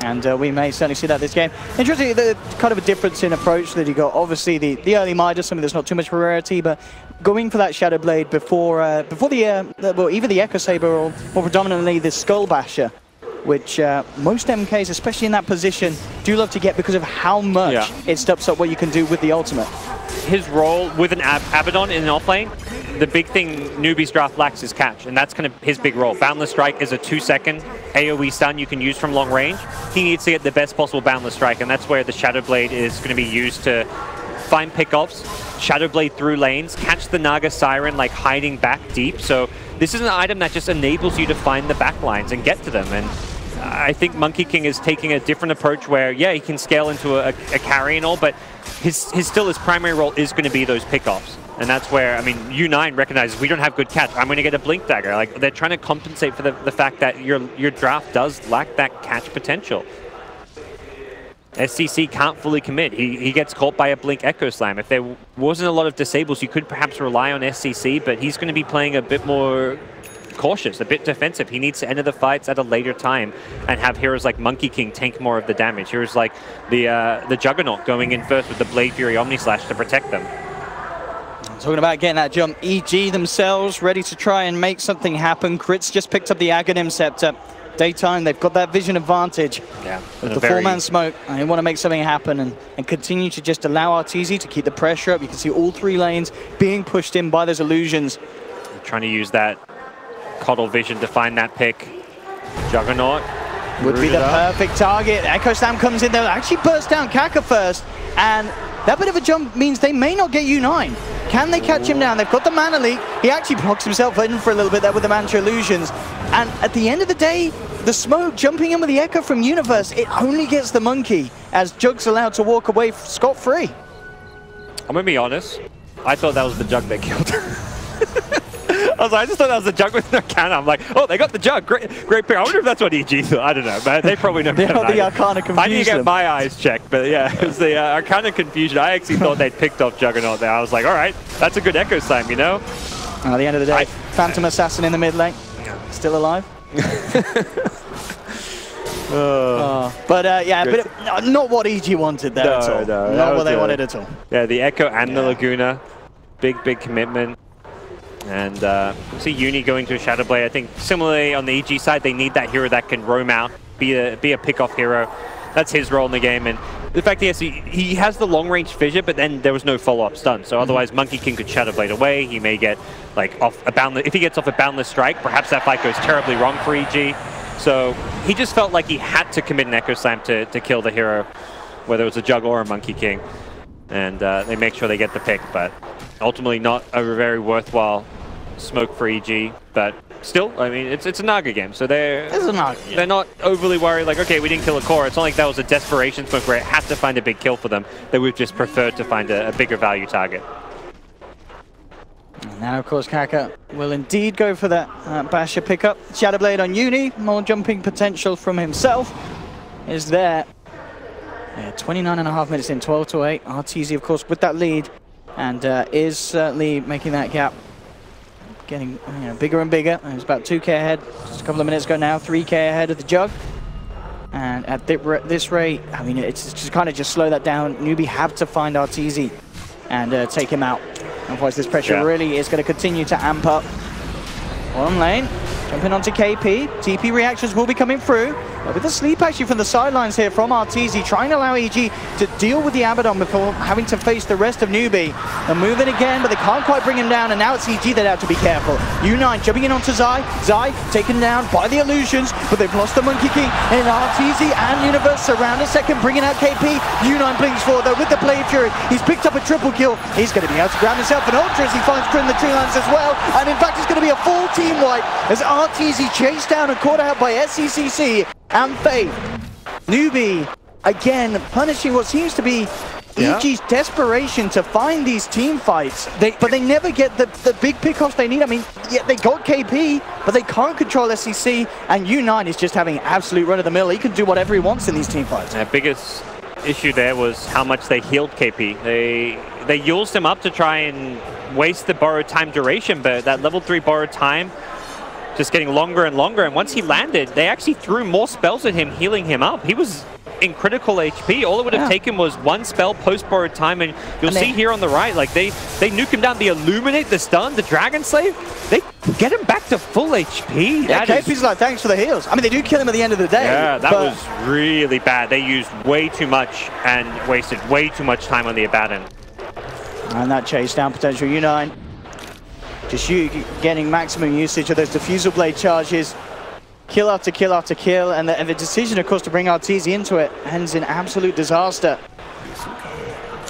And we may certainly see that this game. Interesting, the kind of a difference in approach that he got. Obviously, the early Midas, something that's not too much of a rarity, but going for that Shadow Blade before well, either the Echo Saber or more predominantly the Skull Basher, which most MKs, especially in that position, do love to get because of how much it steps up what you can do with the ultimate. His role with an Abaddon in an offlane, the big thing Newbee's draft lacks is catch, and that's kind of his big role. Boundless Strike is a 2-second AoE stun you can use from long range. He needs to get the best possible Boundless Strike, and that's where the Shadow Blade is going to be used to find pickoffs, Shadow Blade through lanes, catch the Naga Siren like hiding back deep. So this is an item that just enables you to find the backlines and get to them. And I think Monkey King is taking a different approach where, yeah, he can scale into a carry and all, but his primary role is going to be those pickoffs. And that's where, I mean, U9 recognizes we don't have good catch. I'm going to get a Blink Dagger. Like, they're trying to compensate for the fact that your draft does lack that catch potential. SCC can't fully commit. He gets caught by a Blink Echo Slam. If there wasn't a lot of disables, you could perhaps rely on SCC, but he's going to be playing a bit more cautious, a bit defensive. He needs to enter the fights at a later time and have heroes like Monkey King tank more of the damage. Heroes like the Juggernaut going in first with the Blade Fury Omni Slash to protect them. Talking about getting that jump, EG themselves ready to try and make something happen. Crits just picked up the Aghanim Scepter. Daytime, they've got that vision advantage. Yeah, with the 4-man smoke, and they want to make something happen and continue to just allow Arteezy to keep the pressure up. You can see all 3 lanes being pushed in by those illusions. Trying to use that Coddle vision to find that pick. Juggernaut would be the perfect target. Echo Slam comes in, they'll actually burst down Kaka first, and that bit of a jump means they may not get U9. Can they catch him down? They've got the mana leak. He actually blocks himself in for a little bit there with the Mantra Illusions. And at the end of the day, the smoke jumping in with the Echo from Universe, it only gets the Monkey as Jug's allowed to walk away scot-free. I'm going to be honest. I thought that was the Jug they killed. I just thought that was the Jug with no cannon. I'm like, oh, they got the Jug. Great pick. I wonder if that's what EG thought. I don't know, but they probably know. The Arcana confusion. I need to get my eyes checked, but yeah, it was the Arcana confusion. I actually thought they'd picked off Juggernaut there. I was like, all right, that's a good Echo Slam, you know? At the end of the day, Phantom Assassin in the mid lane. Still alive. But yeah, but not what EG wanted there at all. No, not what they wanted at all. Yeah, the Echo and the Laguna. Big commitment. And see Uni going to a Shadow Blade. I think similarly on the EG side, they need that hero that can roam out, be a pick-off hero. That's his role in the game. And the fact is he has the long-range fissure, but then there was no follow-up stun. So otherwise, Monkey King could Shadow Blade away. He may get like off a boundless. If he gets off a boundless strike, perhaps that fight goes terribly wrong for EG. So he just felt like he had to commit an Echo Slam to kill the hero, whether it was a Jug or a Monkey King. And they make sure they get the pick, but ultimately not a very worthwhile smoke for EG. But still, I mean, it's a Naga game, so they're not overly worried, like, okay, we didn't kill a core. It's not like that was a desperation smoke where it had to find a big kill for them. They would just prefer to find a bigger value target. And now, of course, Kaka will indeed go for that Basher pickup. Shadow Blade on Uni, more jumping potential from himself is there. Yeah, 29.5 minutes in, 12-8. RTZ, of course, with that lead, and is certainly making that gap getting bigger and bigger. It's about 2K ahead just a couple of minutes ago now, 3K ahead of the Jug. And at this rate, I mean, it's just kind of just slow that down. Newbee have to find RTZ and take him out. Otherwise, this pressure really is going to continue to amp up. Bottom lane, jumping onto KP. TP reactions will be coming through. But with the sleep actually from the sidelines here from RTZ, trying to allow EG to deal with the Abaddon before having to face the rest of Newbee. They're moving again, but they can't quite bring him down, and now it's EG that have to be careful. U9 jumping in onto Zai. Zai taken down by the illusions, but they've lost the Monkey King, and RTZ and Universe around a second, bringing out KP. U9 blinks forward though with the Blade Fury. He's picked up a triple kill. He's going to be able to grab himself an Ultra as he finds Crit in the tree lines as well, and in fact it's going to be a full team wipe as RTZ chased down and caught out by SCCC and Faith. Newbee, again, punishing what seems to be EG's desperation to find these team fights. But they never get the big pickoffs they need. I mean, yeah, they got KP, but they can't control SCC, and U9 is just having absolute run-of-the-mill. He can do whatever he wants in these team fights. The biggest issue there was how much they healed KP. They used him up to try and waste the borrowed time duration, but that level 3 borrowed time just getting longer and longer, and once he landed, they actually threw more spells at him, healing him up. He was in critical HP. All it would have taken was one spell post borrowed time, and you'll see here on the right, like they nuke him down, the Illuminate, the stun, the Dragon Slave, they get him back to full HP. Yeah, KP's like, thanks for the heals. I mean, they do kill him at the end of the day. Yeah, that was really bad. They used way too much and wasted way too much time on the Abaddon. And that chase down potential U9. Just getting maximum usage of those diffusal blade charges. Kill after kill after kill, and the decision, of course, to bring RTZ into it ends in absolute disaster.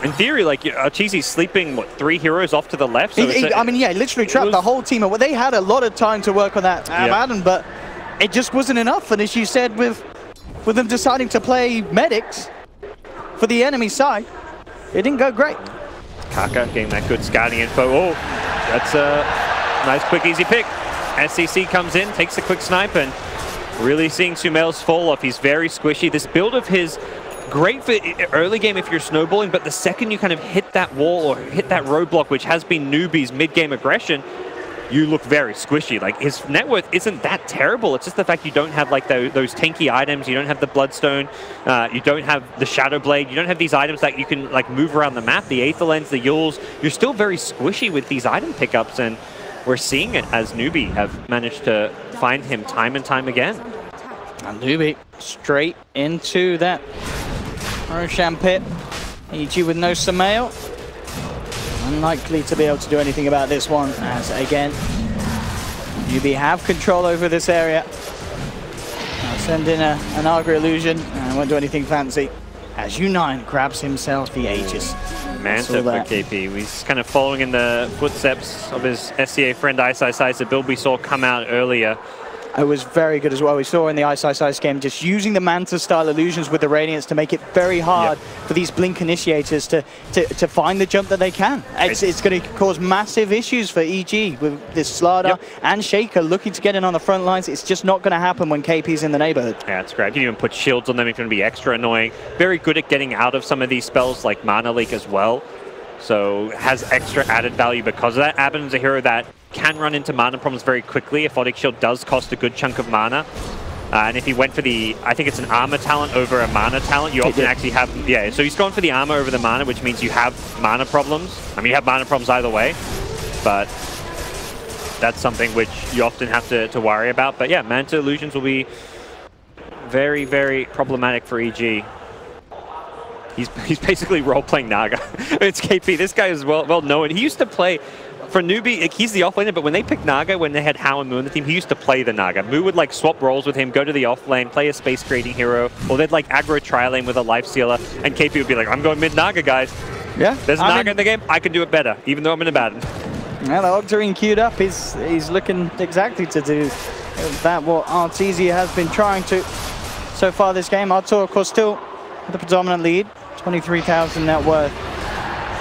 In theory, like, RTZ's sleeping, what, 3 heroes off to the left? So I mean, yeah, literally trapped the whole team. They had a lot of time to work on that Abaddon, but it just wasn't enough. And as you said, with them deciding to play medics for the enemy side, it didn't go great. Kaka getting that good scouting info. Oh, that's a nice, quick, easy pick. SCC comes in, takes a quick snipe, and really seeing Sumail's fall off. He's very squishy. This build of his, great for early game if you're snowballing, but the second you kind of hit that wall or hit that roadblock, which has been Newbee's mid-game aggression, you look very squishy. Like, his net worth isn't that terrible. It's just the fact you don't have like those tanky items. You don't have the Bloodstone. You don't have the Shadow Blade. You don't have these items that you can like move around the map. The Aether Lens, the Yules. You're still very squishy with these item pickups, and we're seeing it as Newbee have managed to find him time and time again. And Newbee straight into that Roshan pit. EG with no Sumail. Unlikely to be able to do anything about this one, as again, Newbee have control over this area. I'll send in an Argra Illusion, and won't do anything fancy, as U9 grabs himself the Aegis. Manta for KP. He's kind of following in the footsteps of his SCA friend Ice Ice Ice, a build we saw come out earlier. It was very good as well. We saw in the Ice Ice Ice game just using the Manta-style illusions with the Radiance to make it very hard for these Blink initiators to find the jump that they can. It's going to cause massive issues for EG with this Slardar and Shaker looking to get in on the front lines. It's just not going to happen when KP's in the neighborhood. Yeah, it's great. You can even put shields on them if you're going to be extra annoying. Very good at getting out of some of these spells like Mana Leak as well. So has extra added value because of that. Abaddon's a hero that can run into mana problems very quickly. Aphotic Shield does cost a good chunk of mana. And if he went for the, I think it's an armor talent over a mana talent, you often actually have, so he's gone for the armor over the mana, which means you have mana problems. I mean, you have mana problems either way, but that's something which you often have to worry about. But yeah, Manta Illusions will be very, very problematic for EG. He's basically role-playing Naga. It's KP. This guy is well known. He used to play for Newbee. Like, he's the offlaner, but when they picked Naga, when they had Hao and Moo on the team, he used to play the Naga. Moo would like swap roles with him, go to the offlane, play a space-creating hero, or they'd like aggro tri-lane with a life stealer, and KP would be like, I'm going mid-Naga, guys. Yeah. There's a Naga in the game. I can do it better, even though I'm in a Abaddon. Well, the Octarine queued up. He's looking exactly to do that what RTZ has been trying to so far this game. Artur, of course, still the predominant lead. 23,000 net worth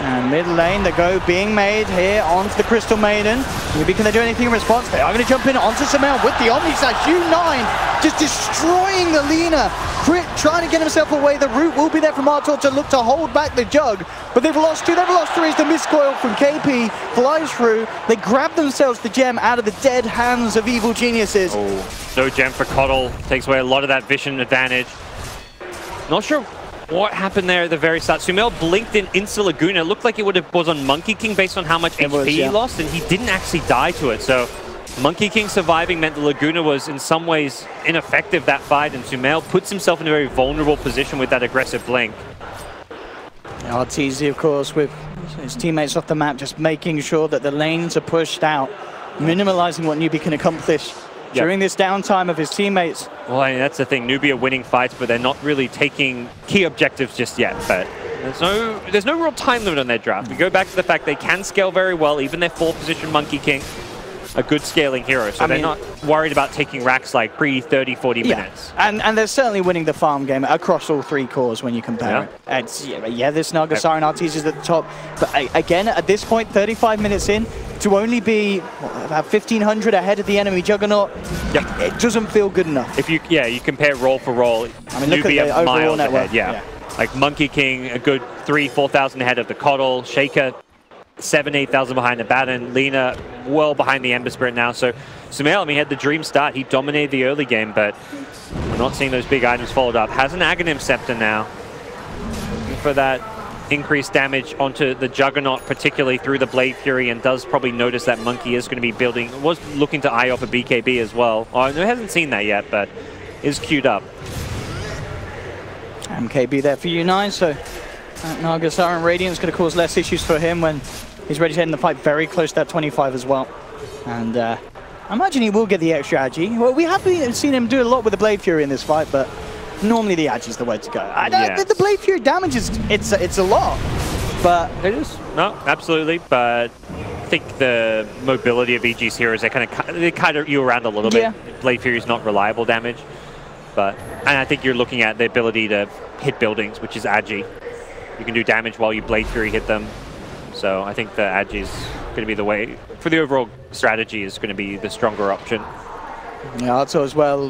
And mid lane, the go being made here onto the Crystal Maiden. Maybe can they do anything in response? They are going to jump in onto Sumail with the Omni Slash. U9 just destroying the Lina. Crit trying to get himself away. The root will be there from Artur to look to hold back the Jug. But they've lost two, they've lost three as the miscoil from KP flies through. They grab themselves the gem out of the dead hands of evil geniuses. Oh, no gem for Coddle. Takes away a lot of that vision advantage. Not sure what happened there at the very start. Sumail blinked in Insta Laguna. It looked like it was on Monkey King based on how much HP he lost, and he didn't actually die to it. So Monkey King surviving meant the Laguna was in some ways ineffective that fight, and Sumail puts himself in a very vulnerable position with that aggressive blink. RTZ, of course, with his teammates off the map, just making sure that the lanes are pushed out, minimalizing what Newbee can accomplish during this downtime of his teammates. Well, I mean, that's the thing. Newbee are winning fights, but they're not really taking key objectives just yet. But there's no real time limit on their draft. We go back to the fact they can scale very well, even their 4th position Monkey King, a good scaling hero. So they're not worried about taking racks like pre-30, 40 minutes. And they're certainly winning the farm game across all 3 cores when you compare it. It's, this Naga Siren RTZ is at the top. But again, at this point, 35 minutes in, to only be about 1,500 ahead of the enemy Juggernaut, it doesn't feel good enough. If you compare roll for roll, I mean, look at the overall network. Ahead, like Monkey King, a good 3,000-4,000 ahead of the Coddle, Shaker 7,000-8,000 behind the Baton, Lina well behind the Ember Spirit now. So Sumail, I mean, he had the dream start. He dominated the early game, but we're not seeing those big items followed up. Has an Aghanim Scepter now. Looking for that increased damage onto the Juggernaut, particularly through the Blade Fury, and does probably notice that Monkey is going to be building, was looking to eye off a BKB as well. Oh, no, hasn't seen that yet, but is queued up. MKB there for U9, so Naga Siren Radiant's going to cause less issues for him when he's ready to end the fight very close to that 25 as well. And I imagine he will get the extra Agi. Well, we have seen him do a lot with the Blade Fury in this fight, but normally the Agi's the way to go. The Blade Fury damage is it's a lot, but it is. No, absolutely. But I think the mobility of EG's heroes, they kind of you around a little bit. Blade Fury is not reliable damage, and I think you're looking at the ability to hit buildings, which is Agi. You can do damage while you Blade Fury hit them. So I think the Agi is going to be the way for the overall strategy, is going to be the stronger option. Yeah, Artur as well,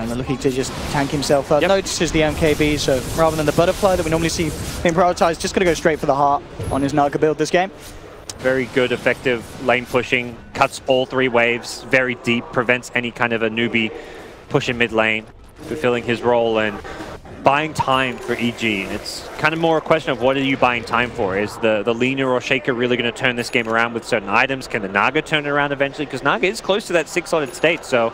looking to just tank himself up. Notices the MKB, so rather than the butterfly that we normally see being prioritized, just going to go straight for the heart on his Naga build this game. Very good, effective lane pushing, cuts all 3 waves, very deep, prevents any kind of a Newbee push in mid lane, fulfilling his role and buying time for EG. It's kind of more a question of what are you buying time for? Is the Lina or Shaker really going to turn this game around with certain items? Can the Naga turn it around eventually? Because Naga is close to that 6-slotted state, so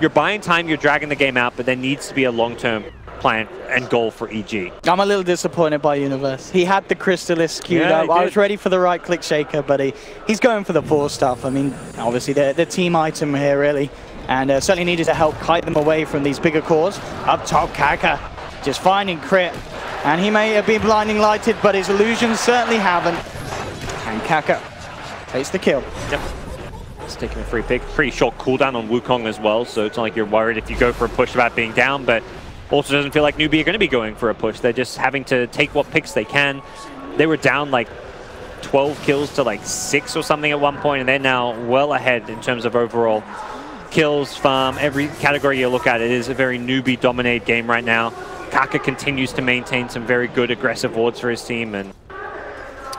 you're buying time, you're dragging the game out, but there needs to be a long-term plan and goal for EG. I'm a little disappointed by Universe. He had the Crystallis queued up. I was ready for the right-click Shaker, but he's going for the 4 stuff. I mean, obviously the team item here, really, and certainly needed to help kite them away from these bigger cores. Up top, Kaka just finding crit, and he may have been blinding lighted, but his illusions certainly haven't. And Kaka takes the kill. Yep. It's taking a free pick. Pretty short cooldown on Wukong as well, so it's not like you're worried if you go for a push about being down, but also doesn't feel like Newbee are going to be going for a push. They're just having to take what picks they can. They were down like 12 kills to like 6 or something at one point, and they're now well ahead in terms of overall kills, farm, every category you look at. It is a very Newbee-dominated game right now. Kaka continues to maintain some very good aggressive wards for his team, and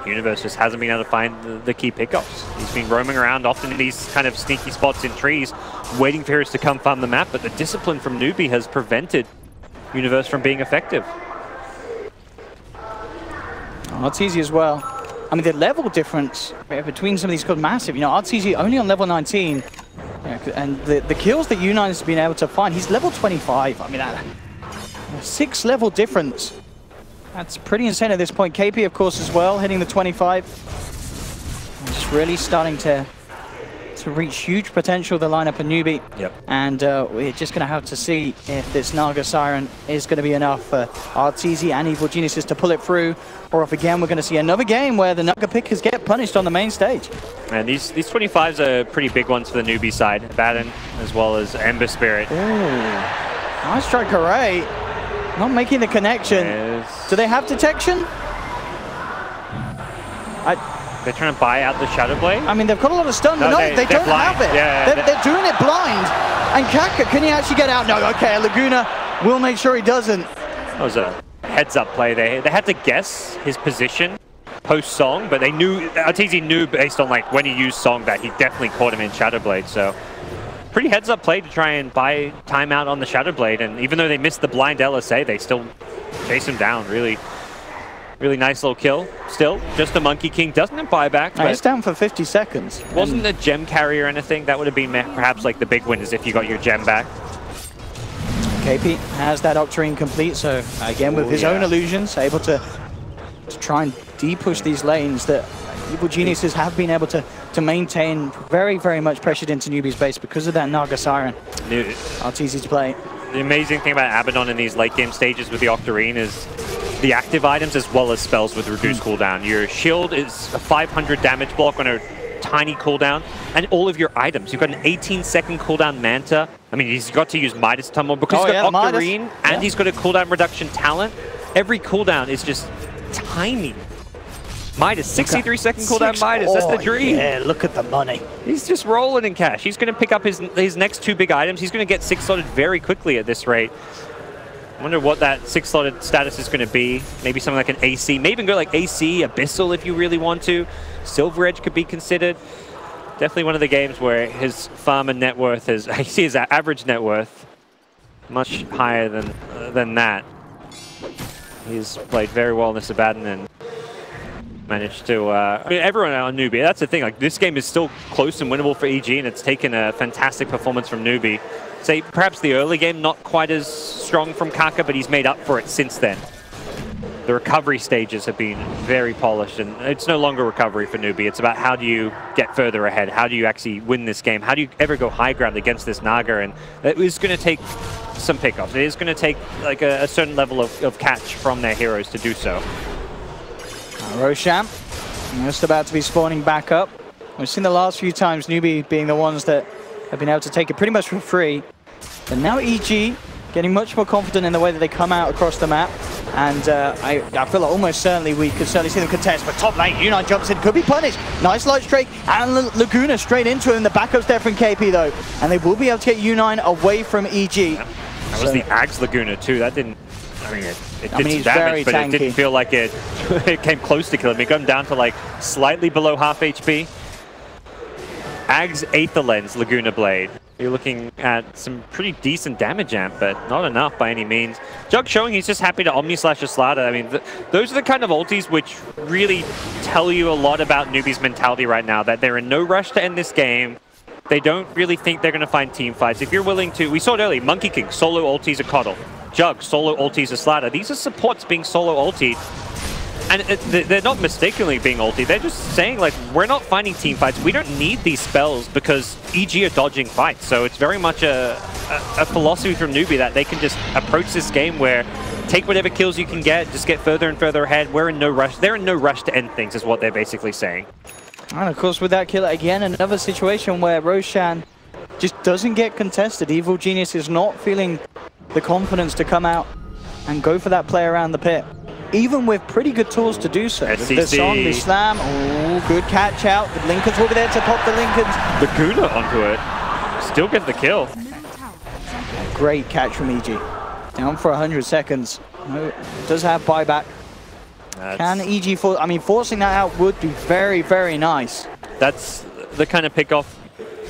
Universe just hasn't been able to find the key pickups. He's been roaming around often in these kind of sneaky spots in trees, waiting for heroes to come farm the map, but the discipline from Newbee has prevented Universe from being effective. RTZ as well. I mean, the level difference between some of these is massive. You know, RTZ only on level 19, and the kills that U9 has been able to find, he's level 25. I mean, that 6 level difference. That's pretty insane at this point. KP, of course, as well, hitting the 25. Just really starting to reach huge potential, the lineup of Newbee. And we're just going to have to see if this Naga Siren is going to be enough for RTZ and Evil Geniuses to pull it through, or if again we're going to see another game where the Naga pickers get punished on the main stage. And these 25s are pretty big ones for the Newbee side. Baton as well as Ember Spirit. Ooh. Nice strike array. Not making the connection. Do they have detection? They're trying to buy out the Shadow Blade? I mean, they've got a lot of stun, but no, they don't have it. Yeah, they're doing it blind. And Kaka, can he actually get out? No, okay, Laguna will make sure he doesn't. That was a heads-up play there. They had to guess his position post-song, but they knew, Arteezy knew based on like when he used Song that he definitely caught him in Shadow Blade, so pretty heads-up play to try and buy time out on the Shadow Blade, and even though they missed the blind LSA, they still chase him down. Really nice little kill. Still, just a Monkey King, doesn't have buyback. No, it's down for 50 seconds. Wasn't a gem carry or anything. That would have been perhaps like the big win is if you got your gem back. KP has that Octarine complete, so again with his own illusions, able to try and de-push these lanes that Evil Geniuses have been able to maintain very, very much pressured into Newbee's base because of that Naga Siren. Arteezy's play. The amazing thing about Abaddon in these late game stages with the Octarine is the active items as well as spells with reduced cooldown. Your shield is a 500 damage block on a tiny cooldown, and all of your items. You've got an 18-second cooldown Manta. I mean, he's got to use Midas Tumble because he's got Octarine and he's got a cooldown reduction talent. Every cooldown is just tiny. Midas, 63-second cooldown Midas, that's the dream. Yeah, look at the money. He's just rolling in cash. He's going to pick up his next 2 big items. He's going to get 6-slotted very quickly at this rate. I wonder what that 6-slotted status is going to be. Maybe something like an AC. Maybe even go like AC, Abyssal if you really want to. Silver Edge could be considered. Definitely one of the games where his farm and net worth is, I see his average net worth much higher than that. He's played very well in this Abaddon and managed to, I mean, everyone on Newbee, that's the thing, like this game is still close and winnable for EG, and it's taken a fantastic performance from Newbee. Say, perhaps the early game not quite as strong from Kaka, but he's made up for it since then. The recovery stages have been very polished, and it's no longer recovery for Newbee. It's about how do you get further ahead? How do you actually win this game? How do you ever go high ground against this Naga? And it is going to take some pickoffs. It is going to take like a certain level of catch from their heroes to do so. Roshan just about to be spawning back up. We've seen the last few times Newbee being the ones that have been able to take it pretty much for free. And now EG getting much more confident in the way that they come out across the map. And I feel like almost certainly we could certainly see them contest. But top lane, Unite jumps in, could be punished. Nice light strike, and Laguna straight into him. The backup's there from KP though. And they will be able to get Unite away from EG. Yeah. That was the Ags Laguna too. That didn't, I mean, it did some damage, but tanky. It didn't feel like it came close to kill him. It got him down to like slightly below half HP. Ags Aether Lens Laguna Blade. You're looking at some pretty decent damage amp, but not enough by any means. Jug showing he's just happy to Omni-Slash a Slaughter. I mean, those are the kind of ultis which really tell you a lot about Newbee's mentality right now, that they're in no rush to end this game. They don't really think they're going to find team fights. If you're willing to, we saw it early, Monkey King, solo ultis a Coddle. Jug, solo ultis a Slaughter. These are supports being solo ultied. And they're not mistakenly being ulti. They're just saying, like, we're not finding team fights. We don't need these spells because EG are dodging fights. So it's very much a philosophy from Newbee that they can just approach this game where take whatever kills you can get, just get further and further ahead. We're in no rush. They're in no rush to end things is what they're basically saying. And of course with that kill, again, another situation where Roshan just doesn't get contested. Evil Genius is not feeling the confidence to come out and go for that play around the pit. Even with pretty good tools to do so. The song, the slam, oh, good catch out. The Lincolns will be there to pop the Lincolns. Laguna onto it. Still get the kill. Great catch from EG. Down for 100 seconds. No, does have buyback. Can EG, forcing that out would be very, very nice. That's the kind of pickoff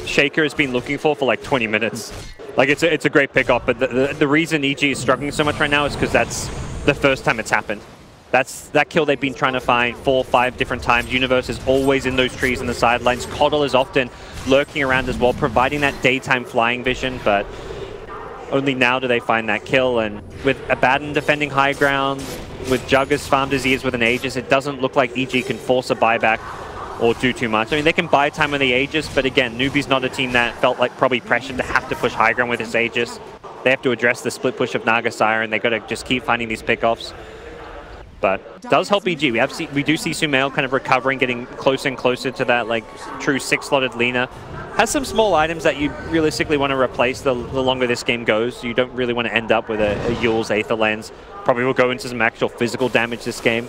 Shaker has been looking for like 20 minutes. Like, it's a great pickoff, but the reason EG is struggling so much right now is because that's the first time it's happened. That's that kill they've been trying to find 4 or 5 different times. Universe is always in those trees in the sidelines. Coddle is often lurking around as well, providing that daytime flying vision, but only now do they find that kill. And with Abaddon defending high ground, with Jug as farmed as he is with an Aegis, it doesn't look like EG can force a buyback or do too much. I mean, they can buy time with the Aegis, but again, Newbee's not a team that felt like probably pressured to have to push high ground with his Aegis. They have to address the split push of Naga Siren. They got to just keep finding these pickoffs. But does help EG. We do see Sumail kind of recovering, getting closer and closer to that like true 6-slotted Lina. Has some small items that you realistically want to replace the longer this game goes. You don't really want to end up with a Yule's Aether Lens. Probably will go into some actual physical damage this game.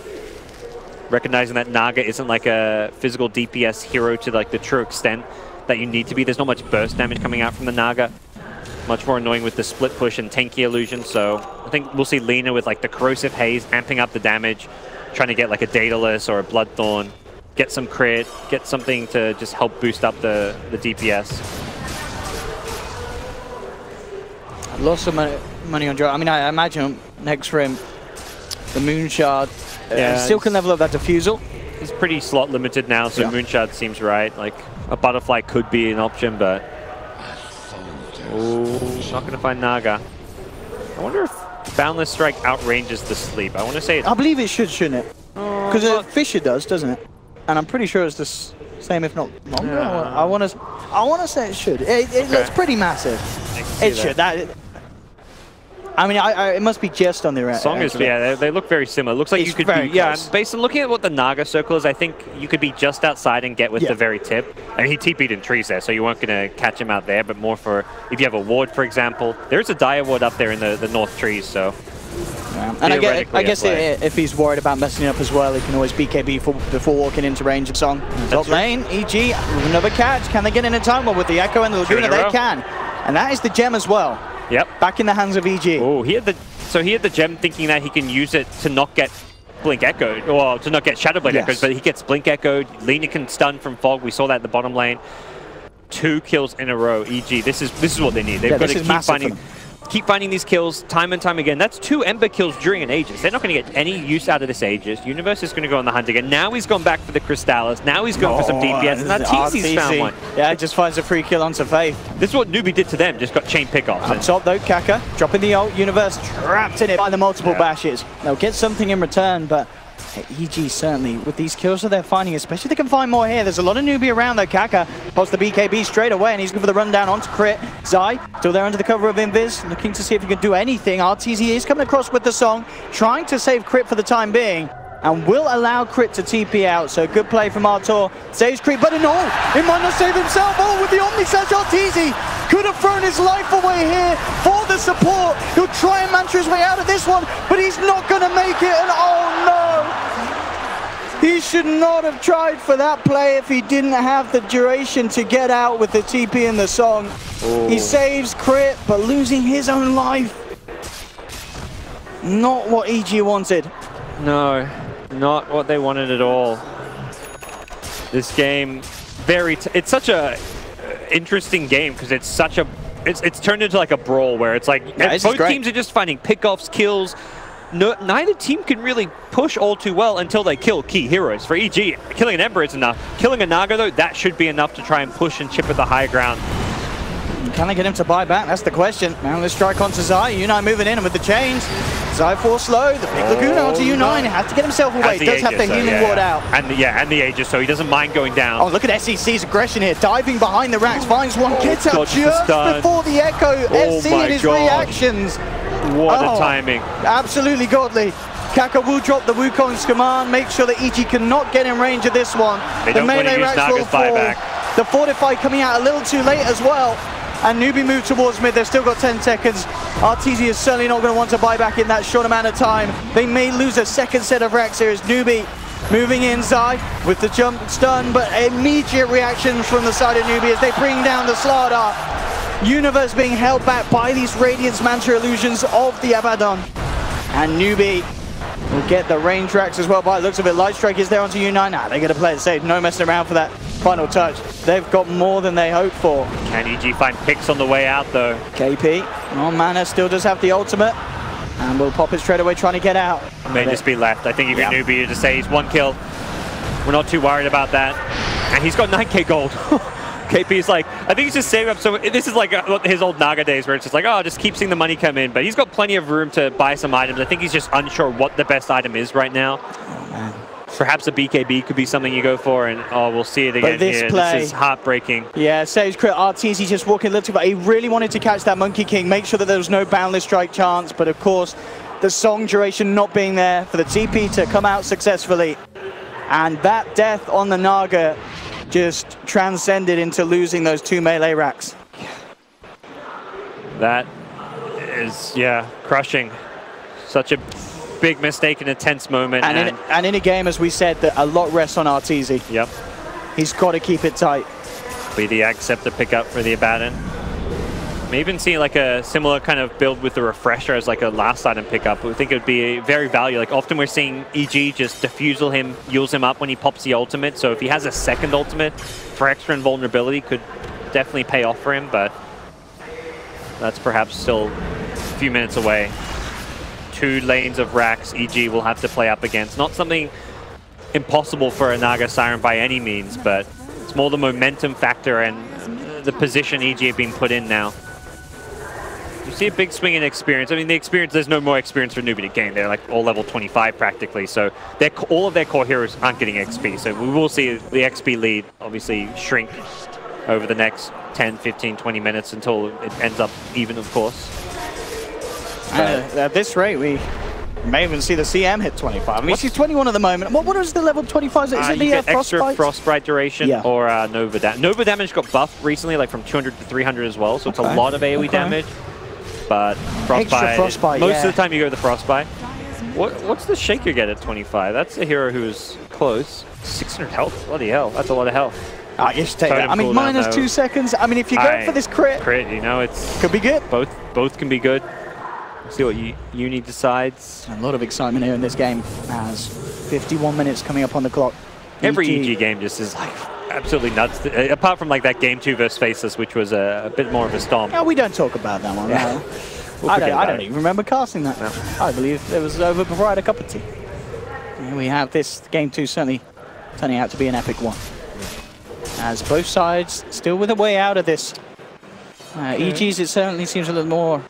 recognizing that Naga isn't like a physical DPS hero to like the true extent that you need to be. There's not much burst damage coming out from the Naga. Much more annoying with the split push and tanky illusion. So I think we'll see Lina with like the corrosive haze, amping up the damage, trying to get like a Daedalus or a Bloodthorn, get some crit, get something to just help boost up the DPS. Lots of money on draw. I mean, I imagine next for him, the Moonshard still can level up that Diffusal. He's pretty slot limited now, so Moonshard seems right. Like a Butterfly could be an option, but not going to find Naga. I wonder if Boundless Strike outranges the sleep. I want to say I believe it should, shouldn't it? Because Fisher does, doesn't it? And I'm pretty sure it's the same, if not longer. Yeah. I want to say it should. It looks pretty massive. It should. I mean, it must be just on the right. Song is, yeah, they look very similar. It looks like you could be, close. Based on looking at what the Naga circle is, I think you could be just outside and get with the very tip. I mean, he TP'd in trees there, so you weren't going to catch him out there, but more for if you have a ward, for example. There's a dire ward up there in the north trees, so. Yeah. And I guess if he's worried about messing it up as well, he can always BKB before walking into range of Song. Top lane, EG, another catch. Can they get in time? Well, with the Echo and the Laguna, they can. And that is the gem as well. Yep. Back in the hands of EG. Oh, he had the gem thinking that he can use it to not get Blink Echoed, or to not get Shadow Blade Echoed, but he gets Blink Echoed. Lina can stun from Fog. We saw that in the bottom lane. 2 kills in a row. EG, this is what they need. They've got to keep finding these kills time and time again. That's 2 Ember kills during an Aegis. They're not going to get any use out of this Aegis. Universe is going to go on the hunt again. Now he's gone back for the Crystallis. Now he's going for some DPS. And that's He's found one. Yeah, just finds a free kill onto Faith. This is what Newbee did to them. Just got chain pickoffs. Up top though, Kaka dropping the ult. Universe trapped in it by the multiple bashes. They'll get something in return, but EG certainly, with these kills that they're finding, especially if they can find more here. There's a lot of Newbee around though. Kaka pops the BKB straight away, and he's going for the rundown onto crit. Zai, still there under the cover of Invis, looking to see if he can do anything. RTZ is coming across with the Song, trying to save crit for the time being, and will allow crit to TP out. So good play from Artur. Saves crit, but no, it might not save himself. Oh, with the Omni Sash, RTZ could have thrown his life away here for the support. He'll try and mantra his way out of this one, but he's not going to make it, and oh no! He should not have tried for that play if he didn't have the duration to get out with the TP and the Song. He saves crit, but losing his own life. Not what EG wanted. No, not what they wanted at all. This game, it's such a interesting game because it's such a, it's turned into like a brawl where it's like both teams are just finding pickoffs, kills. Neither team can really push all too well until they kill key heroes. For EG, killing an Ember is enough. Killing a Naga, though, that should be enough to try and push and chip at the high ground. Can they get him to buy back? That's the question. Now let's strike onto Zai. U9 moving in with the chains. Zai force slow. The big Laguna onto U9. Has to get himself away. Does have the healing ward out. And the Aegis, so he doesn't mind going down. Oh, look at SEC's aggression here. Diving behind the racks. Finds one. Gets out just before the Echo. SC and his reactions. What a timing. Absolutely godly. Kaka will drop the Wukong's command, make sure that EG cannot get in range of this one. The melee racks will fall. The Fortify coming out a little too late as well. And Newbee move towards mid. They've still got 10 seconds. RTZ is certainly not going to want to buy back in that short amount of time. They may lose a second set of racks here as Newbee moving in. Zai with the jump stun, but immediate reactions from the side of Newbee as they bring down the Slardar. Universe being held back by these Radiance Mantra illusions of the Abaddon. And Newbee will get the range racks as well by the looks of it. Light Strike is there onto U9. Nah, they're going to play it safe. No messing around for that final touch. They've got more than they hoped for. Can EG find picks on the way out though? KP on mana still does have the ultimate. And will pop it straight away trying to get out. May just be left. I think if you're Newbee, you just say he's 1 kill. We're not too worried about that. And he's got 9k gold. KP's like, I think he's just saving up. So this is like his old Naga days where it's just like, oh, just keep seeing the money come in. But he's got plenty of room to buy some items. I think he's just unsure what the best item is right now. Oh, man. Perhaps a BKB could be something you go for, and oh, we'll see it again here. This is heartbreaking. Yeah, saves crit. RTZ just walking a little too far. He really wanted to catch that Monkey King, make sure that there was no Boundless Strike chance. But of course, the Song duration not being there for the TP to come out successfully. And that death on the Naga just transcended into losing those 2 melee racks. That is, yeah, crushing. Such a big mistake in a tense moment. And in a game, as we said, that a lot rests on RTZ. Yep. He's got to keep it tight. BD accept the pickup for the Abaddon. May even see like a similar kind of build with the Refresher as like a last item pickup. We think it would be very valuable. Like often we're seeing EG just defusal him, use him up when he pops the ultimate. So if he has a second ultimate for extra invulnerability, could definitely pay off for him, but that's perhaps still a few minutes away. 2 lanes of racks EG will have to play up against. Not something impossible for a Naga Siren by any means, but it's more the momentum factor and the position EG have been put in now. You see a big swing in experience. I mean, the experience, there's no more experience for Newbee to gain. They're like all level 25 practically, so all of their core heroes aren't getting XP. So we will see the XP lead obviously shrink over the next 10, 15, 20 minutes until it ends up even, of course. At this rate, we may even see the CM hit 25. I mean, she's 21 at the moment. What is the level 25? Is it you the get extra frostbite duration or Nova damage. Nova damage got buffed recently, like from 200 to 300 as well, so it's a lot of AoE damage. But frostbite, most of the time you go with the frostbite. What's the Shaker get at 25? That's a hero who's close. 600 health, bloody hell, that's a lot of health. Oh, you should take that. I mean, minus 2 seconds. I mean, if you go for this crit, you know, it's could be good. Both can be good. We'll see what Uni decides. A lot of excitement here in this game as 51 minutes coming up on the clock. Every EG game just is like absolutely nuts. Apart from like that game 2 versus Faceless, which was a bit more of a stomp. Yeah, we don't talk about that one. Yeah. No. I don't even remember casting that. No. I believe it was over before I had a cup of tea. And we have this game 2 certainly turning out to be an epic one. As both sides still with a way out of this. EG's, it certainly seems a little more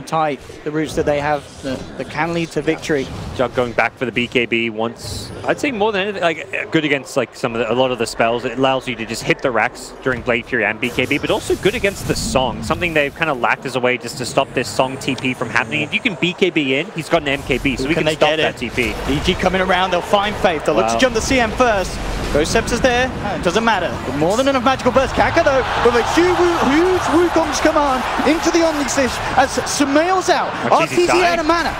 tight. The routes that they have that can lead to victory. Jug going back for the BKB once. I'd say more than anything, like good against like a lot of the spells. It allows you to just hit the racks during Blade Fury and BKB, but also good against the Song. Something they've kind of lacked as a way just to stop this Song TP from happening. If you can BKB in, he's got an MKB, so we can stop that TP. EG coming around, they'll find Faith. They'll look to jump the CM first. Ghost Scepter's there. It doesn't matter. More than enough magical burst. Kaka though, with a huge Wukong's command into the Omnislip as Sumail's out. RTZ out of mana.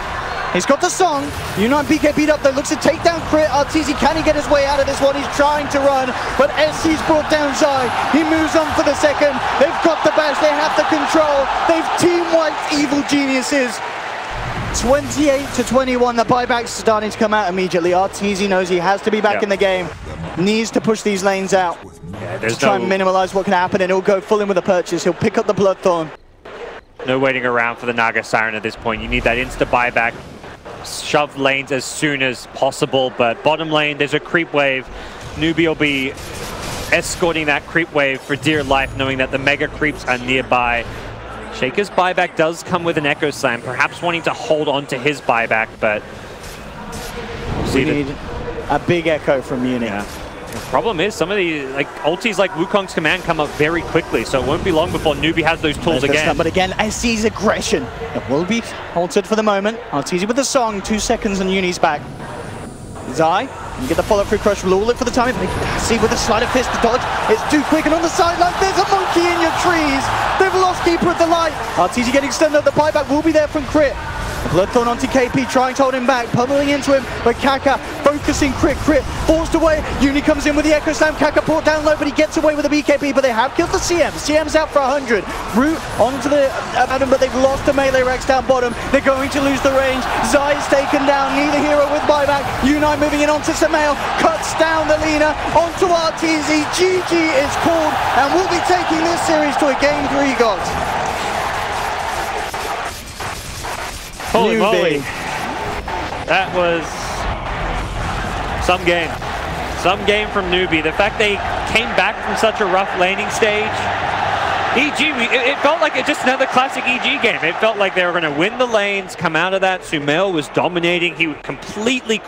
He's got the Song. Unite BK beat up though. Looks to take down Crit. RTZ, can he get his way out of this one? He's trying to run, but SC's brought down Zai. He moves on for the second. They've got the bash. They have the control. They've team-wiped Evil Geniuses. 28 to 21. The buyback's starting to come out immediately. RTZ knows he has to be back in the game. Needs to push these lanes out to try and minimize what can happen, and he'll go full in with a purchase. He'll pick up the Bloodthorn. No waiting around for the Naga Siren at this point. You need that insta buyback. Shove lanes as soon as possible, but bottom lane, there's a creep wave. Newbee will be escorting that creep wave for dear life, knowing that the mega creeps are nearby. Shaker's buyback does come with an Echo Slam, perhaps wanting to hold on to his buyback, but we need a big echo from Uni. Yeah. The problem is some of the ultis like Wukong's command come up very quickly, so it won't be long before Newbee has those tools again. But again, SC's aggression. It will be halted for the moment. RTZ with the Song, 2 seconds and Uni's back. Zai can get the follow-through crush, lure it for the time. See with the sleight of fist, the dodge. It's too quick, and on the sideline, there's a monkey in your trees. They've lost Keeper of the Light. RTZ getting stunned up. The buyback will be there from Crit. Bloodthorn onto KP, trying to hold him back, pummeling into him, but Kaka focusing Crit, forced away. Uni comes in with the Echo Slam, Kaka brought down low, but he gets away with the BKB, but they have killed the CM. CM's out for 100. Root onto the Abaddon, but they've lost the melee racks down bottom. They're going to lose the range. Zai is taken down, neither hero with buyback. Unite moving in onto Sumail, cuts down the Lina, onto RTZ. GG is called, and we'll be taking this series to a Game 3, gods. Holy moly. That was some game. Some game from Newbee. The fact they came back from such a rough laning stage. EG, it felt like just another classic EG game. It felt like they were going to win the lanes, come out of that. Sumail was dominating. He completely